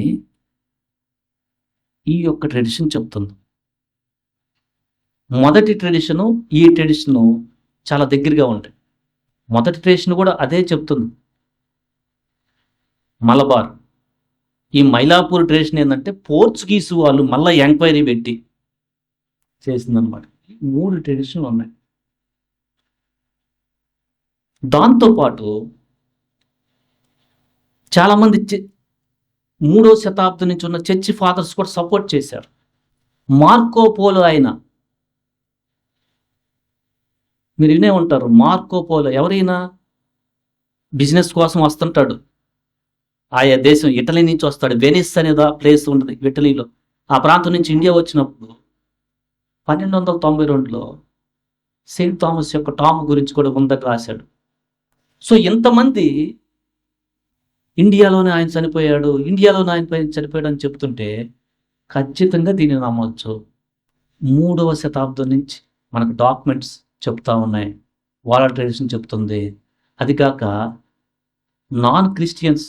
ఈ యొక్క ట్రెడిషన్ చెప్తుంది. మొదటి ట్రెడిషను ఈ ట్రెడిషను చాలా దగ్గరగా ఉంటాయి. మొదటి ట్రెడిషన్ కూడా అదే చెప్తుంది, మలబార్. ఈ మైలాపూర్ ట్రెడిషన్ ఏంటంటే పోర్చుగీసు వాళ్ళు మళ్ళీ ఎంక్వైరీ పెట్టి చేసిందనమాట. 3 ట్రెడిషన్లు ఉన్నాయి. దాంతోపాటు చాలామంది 3వ శతాబ్దం నుంచి ఉన్న చర్చి ఫాదర్స్ కూడా సపోర్ట్ చేశారు. మార్కో పోలో ఆయన, మీరు వినే ఉంటారు, మార్కో పోలో ఎవరైనా బిజినెస్ కోసం వస్తుంటాడు, ఆయా దేశం ఇటలీ నుంచి వస్తాడు. వెనిస్ అనేది ప్లేస్ ఉంటుంది ఇటలీలో. ఆ ప్రాంతం నుంచి ఇండియా వచ్చినప్పుడు 1292లో సెయింట్ థామస్ యొక్క టామ్ గురించి కూడా ఉందని రాశాడు. సో ఇంతమంది ఇండియాలోనే ఆయన చనిపోయాడు అని చెప్తుంటే ఖచ్చితంగా దీన్ని నమ్మవచ్చు. 3వ శతాబ్దం నుంచి మనకు డాక్యుమెంట్స్ చెప్తా ఉన్నాయి, వాళ్ళ ట్రెడిషన్ చెప్తుంది. అది కాక నాన్ క్రిస్టియన్స్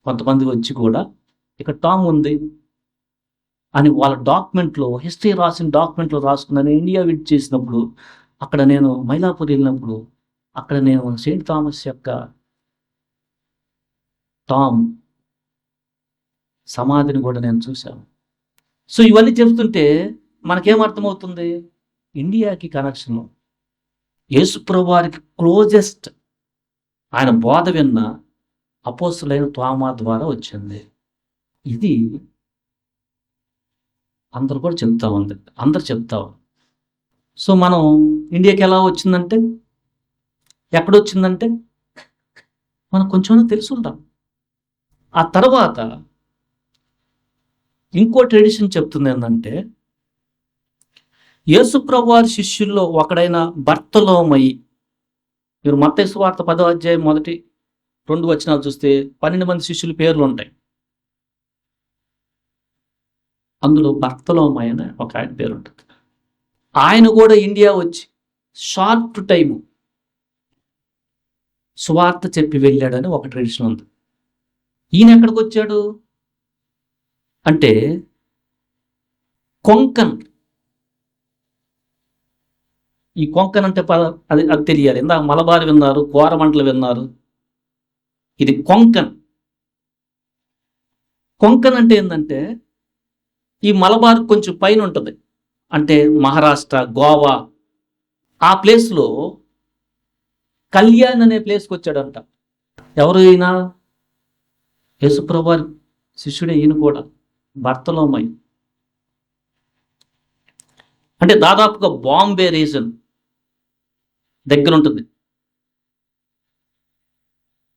కొంతమంది వచ్చి కూడా ఇక్కడ టామ్ ఉంది అని వాళ్ళ డాక్యుమెంట్లో, హిస్టరీ రాసిన డాక్యుమెంట్లో రాసుకున్నాను. ఇండియా విజిట్ చేసినప్పుడు అక్కడ నేను మైలాపూర్ వెళ్ళినప్పుడు అక్కడ నేను సెయింట్ థామస్ యొక్క టామ్ సమాధిని కూడా నేను చూశాను. సో ఇవన్నీ చెప్తుంటే మనకేమర్థమవుతుంది, ఇండియాకి కనెక్షన్ యేసుప్రభు వారికి క్లోజెస్ట్ ఆయన బోధ విన్న అపోస్తులైన తోమా ద్వారా వచ్చింది. ఇది అందరూ కూడా చెప్తా ఉంది, అందరు చెప్తా. సో మనం ఇండియాకి ఎలా వచ్చిందంటే, ఎక్కడొచ్చిందంటే మనకు కొంచెం తెలుసుంటాం. ఆ తర్వాత ఇంకో ట్రెడిషన్ చెప్తుంది ఏంటంటే, యేసుప్రభు వారి శిష్యుల్లో ఒకడైన బర్తలోమయి, మీరు మత్తయి సువార్త 10వ అధ్యాయం 1-2 వచనాలు చూస్తే 12 మంది శిష్యుల పేర్లు ఉంటాయి. అందులో బర్తలోమయి అనే ఒక ఆయన పేరు ఉంటుంది. ఆయన కూడా ఇండియా వచ్చి షార్ట్ టైము సువార్త చెప్పి వెళ్ళాడని ఒక ట్రెడిషన్ ఉంది. ఈయన ఎక్కడికి వచ్చాడు అంటే కొంకన్. ఈ కొంకన్ అంటే అది తెలియాలి. ఇందాక మలబార్ విన్నారు, కోరమండలు విన్నారు, ఇది కొంకన్. కొంకన్ అంటే ఏంటంటే ఈ మలబార్ కొంచెం పైన ఉంటుంది, అంటే మహారాష్ట్ర, గోవా ఆ ప్లేస్లో కళ్యాణ్ అనే ప్లేస్కి వచ్చాడంట. ఎవరు ఈయన? యేసుప్రభు వారి శిష్యుడే ఈయన కూడా, బర్తలోమయి. అంటే దాదాపుగా బాంబే రీజన్ దగ్గర ఉంటుంది.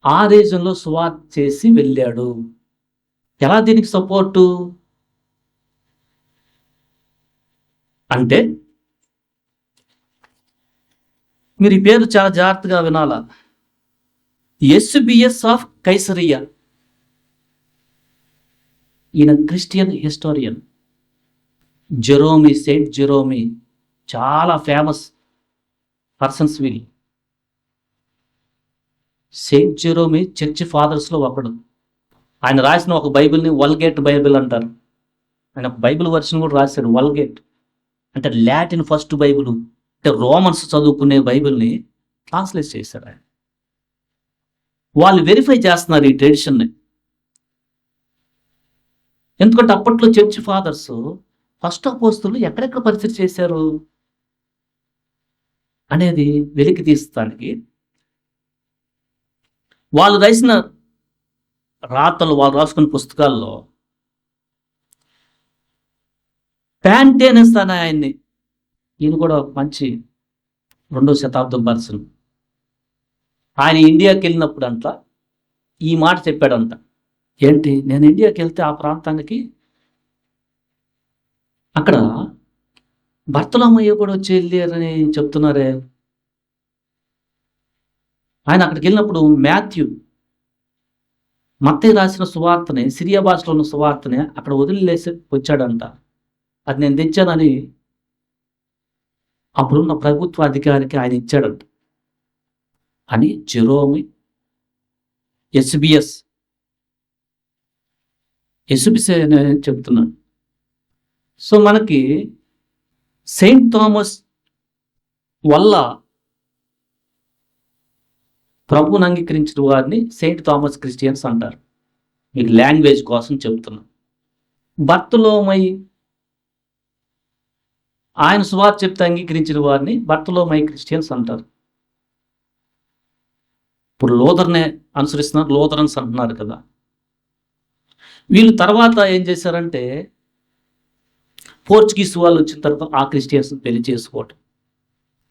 ఆ రీజన్లో సువార్త చేసి వెళ్ళాడు. ఎలా దీనికి సపోర్టు? అంటే మీరు ఈ పేరు చాలా జాగ్రత్తగా వినాలా. SBS of Caesarea. ఈయన క్రిస్టియన్ హిస్టోరియన్. జెరోమీ, సెయింట్ జెరోమీ చాలా ఫేమస్ పర్సన్స్ వీళ్ళు. సెయింట్ జెరోమీ చర్చ్ ఫాదర్స్లో ఒకడు. ఆయన రాసిన ఒక బైబిల్ని వల్గేట్ బైబిల్ అంటారు. ఆయన ఒక బైబిల్ వర్షన్ కూడా రాశాడు. వల్గేట్ అంటే లాటిన్ ఫస్ట్ బైబిల్, అంటే రోమన్స్ చదువుకునే బైబిల్ని ట్రాన్స్లేట్ చేశాడు ఆయన. వాళ్ళు వెరిఫై చేస్తున్నారు ఈ ట్రెడిషన్ని. ఎందుకంటే అప్పట్లో చర్చ్ ఫాదర్స్ ఫస్ట్ అపోస్తులు ఎక్కడెక్కడ పరిచయం చేశారు అనేది వెలికి తీస్తానికి వాళ్ళు రాసిన రాతలు, వాళ్ళు రాసుకున్న పుస్తకాల్లో ప్యాంటే అనేస్తాను ఆయన్ని. ఈయన కూడా మంచి 2వ శతాబ్దం పర్సన్. ఆయన ఇండియాకి వెళ్ళినప్పుడు అంట ఈ మాట చెప్పాడంట. ఏంటి, నేను ఇండియాకి వెళ్తే ఆ ప్రాంతానికి అక్కడ బర్తలోమయ్య కూడా వచ్చి వెళ్ళారని చెప్తున్నారే. ఆయన అక్కడికి వెళ్ళినప్పుడు మత్తయి రాసిన సువార్తని, సిరియా భాషలో ఉన్న సువార్తని అక్కడ వదిలేసి వచ్చాడంట. అది నేను తెచ్చానని అప్పుడున్న ప్రభుత్వ అధికారికి ఆయన ఇచ్చాడంట అని జెరోమీ ఎస్బిఎస్ అని చెప్తున్నాడు. సో మనకి సెయింట్ థామస్ వల్ల ప్రభువుని అంగీకరించిన వారిని సెయింట్ థామస్ క్రిస్టియన్స్ అంటారు. మీకు లాంగ్వేజ్ కోసం చెప్తున్నా. బర్తలోమయి ఆయన సువార్త చెప్తే అంగీకరించిన వారిని బర్తలోమయి క్రిస్టియన్స్ అంటారు. ఇప్పుడు లోథర్నే అనుసరిస్తున్నారు, లోథరన్స్ అంటున్నారు కదా. వీళ్ళు తర్వాత ఏం చేశారంటే పోర్చుగీస్ వాళ్ళు వచ్చిన తర్వాత ఆ క్రిస్టియన్స్ పెళ్లి చేసుకోవటం,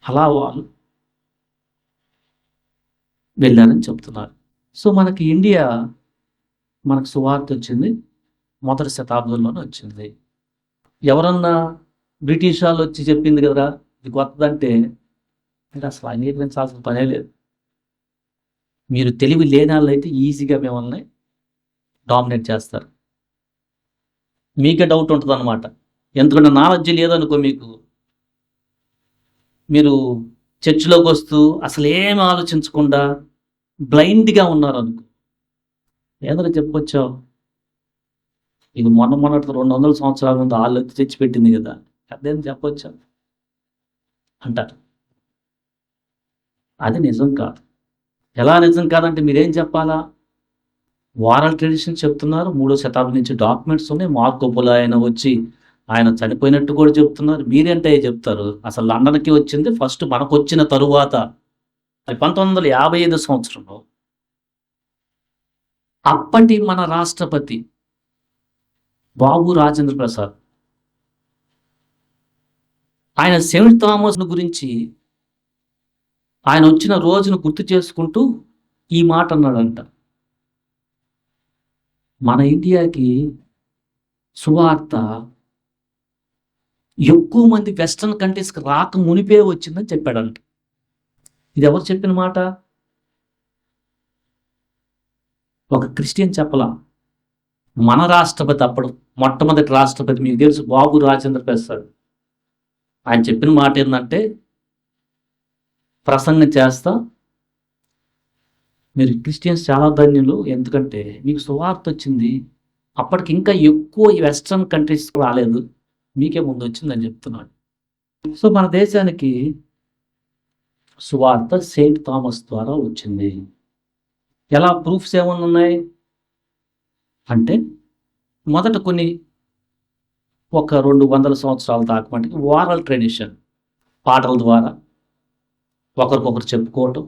అలా వాళ్ళు వెళ్ళారని చెప్తున్నారు. సో మనకి ఇండియా, మనకు సువార్త వచ్చింది 1వ శతాబ్దంలోనే వచ్చింది. ఎవరన్నా బ్రిటిష్ వాళ్ళు వచ్చి చెప్పింది కదరా ఇది కొత్తదంటే అసలు అంగీకరించాల్సిన పనే లేదు. మీరు తెలివి లేని వాళ్ళు అయితే ఈజీగా మిమ్మల్ని డామినేట్ చేస్తారు. మీకే డౌట్ ఉంటుంది అన్నమాట. ఎందుకంటే నాలెడ్జ్ లేదనుకో మీకు, మీరు చర్చిలోకి వస్తూ అసలు ఏమి ఆలోచించకుండా బ్లైండ్గా ఉన్నారు అనుకో, ఏదైనా చెప్పొచ్చావు ఇది మొన్నటి 200 సంవత్సరాల ముందు వాళ్ళు ఎత్తి తెచ్చిపెట్టింది కదా, అదేం చెప్పొచ్చా అంటారు. అది నిజం కాదు. ఎలా నిజం కాదంటే మీరేం చెప్పాలా? వారల్ ట్రెడిషన్ చెప్తున్నారు. 3వ శతాబ్దం నుంచి డాక్యుమెంట్స్ ఉన్నాయి. మార్కో పోలో ఆయన వచ్చి ఆయన చనిపోయినట్టు కూడా చెప్తున్నారు. మీరేంటే చెప్తారు? అసలు లండన్కి వచ్చింది ఫస్ట్, మనకు వచ్చిన తరువాత 1955 సంవత్సరంలో అప్పటి మన రాష్ట్రపతి బాబు రాజేంద్ర ప్రసాద్ ఆయన సెయింట్ థామస్ గురించి ఆయన వచ్చిన రోజును గుర్తు చేసుకుంటూ ఈ మాట అన్నాడంట. మన ఇండియాకి సువార్త ఎక్కువ మంది వెస్ట్రన్ కంట్రీస్కి రాక మునిపే వచ్చిందని చెప్పాడంట. ఇది ఎవరు చెప్పిన మాట? ఒక క్రిస్టియన్ చెప్పలా, మన రాష్ట్రపతి, అప్పుడు మొట్టమొదటి రాష్ట్రపతి మీకు తెలుసు బాబు రాజేంద్ర ప్రసాద్. ఆయన చెప్పిన మాట ఏంటంటే, ప్రసంగం చేస్తా మీరు క్రిస్టియన్స్ చాలా ధన్యులు, ఎందుకంటే మీకు సువార్త వచ్చింది, అప్పటికి ఇంకా ఎక్కువ ఈ వెస్ట్రన్ కంట్రీస్ రాలేదు, మీకే ముందు వచ్చిందని చెప్తున్నాడు. సో మన దేశానికి సువార్త సెయింట్ థామస్ ద్వారా వచ్చింది. ఎలా ప్రూఫ్స్ ఏమన్నా ఉన్నాయి అంటే, మొదట కొన్ని ఒక 200 సంవత్సరాల దాకా మటుకు వారల్ ట్రెడిషన్, పాటల ద్వారా ఒకరికొకరు చెప్పుకోవటం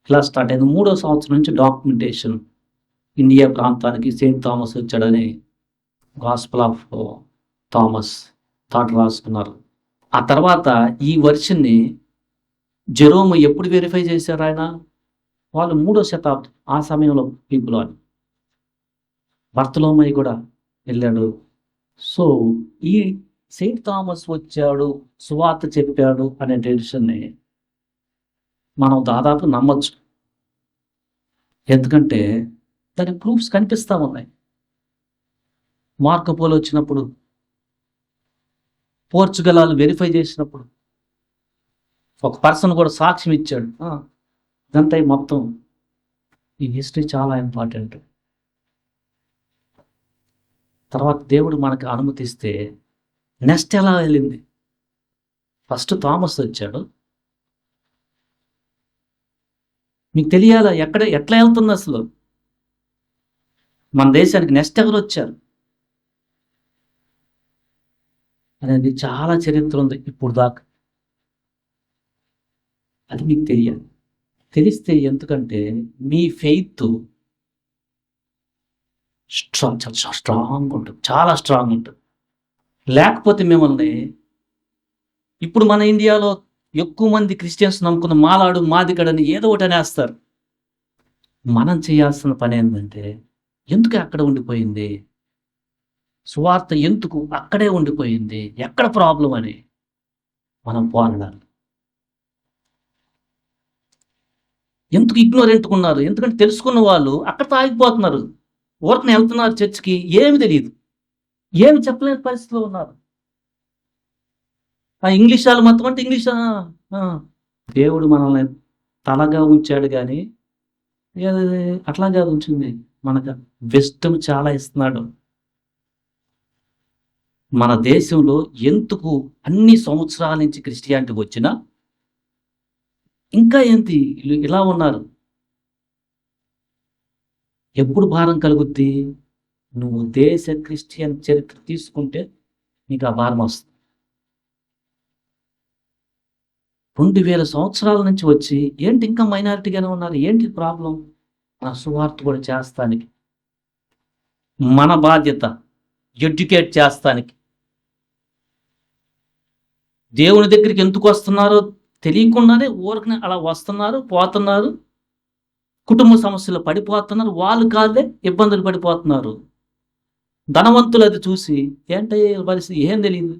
ఇలా స్టార్ట్ అయింది. 3వ సంవత్సరం నుంచి డాక్యుమెంటేషన్, ఇండియా ప్రాంతానికి సెయింట్ థామస్ వచ్చాడని గాస్పెల్ ఆఫ్ థామస్ థాట్ రాసుకున్నారు. ఆ తర్వాత ఈ వర్షన్ని జెరోమ్ ఎప్పుడు వెరిఫై చేశారు? ఆయన వాళ్ళు 3వ శతాబ్దం ఆ సమయంలో పీపుల్ అని. బర్తలోమయి కూడా వెళ్ళాడు. సో ఈ సెయింట్ థామస్ వచ్చాడు, సువార్త చెప్పాడు అనే టెన్షన్‌ని మనం దాదాపు నమ్మొచ్చు. ఎందుకంటే దానికి ప్రూఫ్స్ కనిపిస్తా ఉన్నాయి. మార్కో పోలో వచ్చినప్పుడు, పోర్చుగల్ ఆళ్ళు వెరిఫై చేసినప్పుడు, ఒక పర్సన్ కూడా సాక్ష్యం ఇచ్చాడు. ఇదంతా ఈ మొత్తం ఈ హిస్టరీ చాలా ఇంపార్టెంట్. తర్వాత దేవుడు మనకు అనుమతిస్తే నెక్స్ట్ ఎలా వెళ్ళింది? ఫస్ట్ థామస్ వచ్చాడు. మీకు తెలియాలా ఎట్లా వెళ్తుంది అసలు? మన దేశానికి నెక్స్ట్ ఎవరు వచ్చారు అనేది చాలా చరిత్ర ఉంది ఇప్పుడు దాకా. అది మీకు తెలియాలి. తెలిస్తే ఎందుకంటే మీ ఫెయిత్ చాలా స్ట్రాంగ్ ఉంటుంది, చాలా స్ట్రాంగ్ ఉంటుంది. లేకపోతే మిమ్మల్ని ఇప్పుడు మన ఇండియాలో ఎక్కువ మంది క్రిస్టియన్స్ నమ్ముకున్న మాలాడు మాదిగడని ఏదో ఒకటి అనేస్తారు. మనం చేయాల్సిన పని ఏంటంటే ఎందుకు అక్కడ ఉండిపోయింది, సువార్త ఎందుకు అక్కడే ఉండిపోయింది, ఎక్కడ ప్రాబ్లం అని మనం పోరాడాలి. ఎందుకు ఇగ్నోరెంట్గా ఉన్నారు? ఎందుకంటే తెలుసుకున్న వాళ్ళు అక్కడితో ఆగిపోతున్నారు. ఊరికనే వెళ్తున్నారు చర్చికి, ఏమి తెలియదు, ఏమి చెప్పలేని పరిస్థితిలో ఉన్నారు. ఇంగ్లీష్ వాళ్ళు మొత్తం అంటే ఇంగ్లీష్. దేవుడు మనల్ని తలగా ఉంచాడు కానీ అట్లా కాదు ఉంచింది. మనకు విజ్డమ్ చాలా ఇస్తున్నాడు. మన దేశంలో ఎందుకు అన్ని సంవత్సరాల నుంచి క్రిస్టియానిటీ వచ్చినా ఇంకా ఏంటి ఇలా ఉన్నారు? ఎప్పుడు భారం కలుగుద్ది? నువ్వు దేశ క్రిస్టియన్ చరిత్ర తీసుకుంటే నీకు ఆ భారం వస్తుంది. 2000 సంవత్సరాల నుంచి వచ్చి ఏంటి ఇంకా మైనారిటీగానే ఉన్నారు? ఏంటి ప్రాబ్లం? మన సువార్త కూడా చేస్తానికి మన బాధ్యత, ఎడ్యుకేట్ చేస్తానికి. దేవుని దగ్గరికి ఎందుకు వస్తున్నారో తెలియకుండానే ఊరికనే అలా వస్తున్నారు, పోతున్నారు, కుటుంబ సమస్యలు పడిపోతున్నారు, వాళ్ళు కాదే ఇబ్బందులు పడిపోతున్నారు. ధనవంతులు అది చూసి ఏంటి పరిస్థితి ఏం తెలియదు.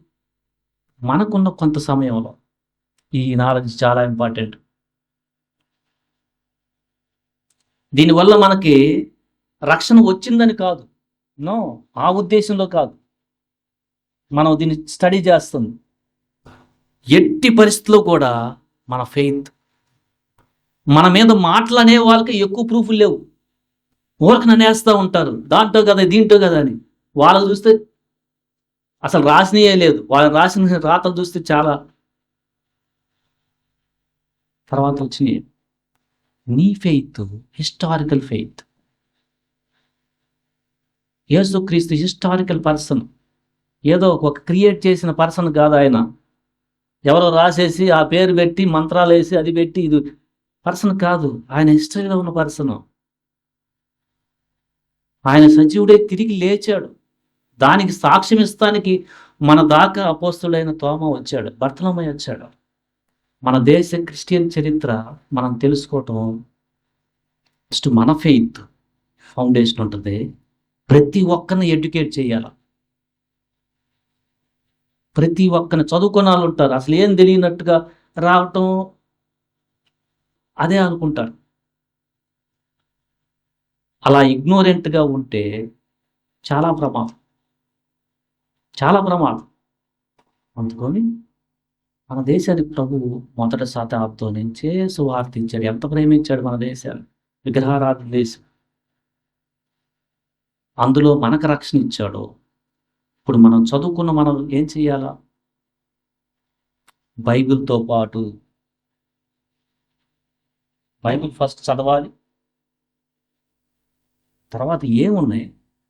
మనకున్న కొంత సమయంలో ఈ నాలెడ్జ్ చాలా ఇంపార్టెంట్. దీనివల్ల మనకి రక్షణ వచ్చిందని కాదు, నో, ఆ ఉద్దేశంలో కాదు. మనం దీన్ని స్టడీ చేస్తుంది. ఎట్టి పరిస్థితిలో కూడా మన ఫెయిత్, మన మీద మాటలు అనే వాళ్ళకి ఎక్కువ ప్రూఫ్లు లేవు. ఊరికి అనేస్తూ ఉంటారు, దాంట్లో కదా దీంట్లో కదా అని. వాళ్ళని చూస్తే అసలు రాసినయే లేదు, వాళ్ళని రాసిన రాతలు చూస్తే చాలా తర్వాత వచ్చినాయి. నీ ఫెయిత్ హిస్టారికల్ ఫెయిత్. యేసుక్రీస్తు హిస్టారికల్ పర్సన్, ఏదో ఒక క్రియేట్ చేసిన పర్సన్ కాదు ఆయన. ఎవరో రాసేసి ఆ పేరు పెట్టి మంత్రాలు వేసి అది పెట్టి ఇది పర్సన్ కాదు. ఆయన హిస్టరీలో ఉన్న పర్సన్. ఆయన సజీవుడే తిరిగి లేచాడు. దానికి సాక్ష్యం ఇస్తానికి మన దాకా అపోస్తుడైన తోమా వచ్చాడు, బర్తలోమై వచ్చాడు. మన దేశ క్రిస్టియన్ చరిత్ర మనం తెలుసుకోవటం ఫస్ట్ మన ఫెయిత్ ఫౌండేషన్ ఉంటుంది. ప్రతి ఒక్కరిని ఎడ్యుకేట్ చేయాలి. ప్రతి ఒక్కరిని చదువుకున్న వాళ్ళు ఉంటారు, అసలు ఏం తెలియనట్టుగా రావటం అదే అనుకుంటారు. అలా ఇగ్నోరెంట్గా ఉంటే చాలా ప్రమాదం, చాలా ప్రమాదం. అందుకొని మన దేశానికి ప్రభువు మొదటి శతాబ్దం నుంచే సువార్తించాడు. ఎంత ప్రేమించాడు మన దేశాన్ని, విగ్రహారాధన దేశం. అందులో మనకు రక్షణ ఇచ్చాడు. ఇప్పుడు మనం చదువుకున్న మనం ఏం చేయాలా? బైబిల్తో పాటు బైబిల్ ఫస్ట్ చదవాలి. తర్వాత ఏమున్నాయి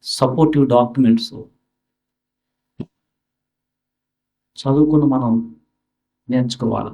సపోర్టివ్ డాక్యుమెంట్స్ చదువుకున్న మనం నేర్చుకోవాలి.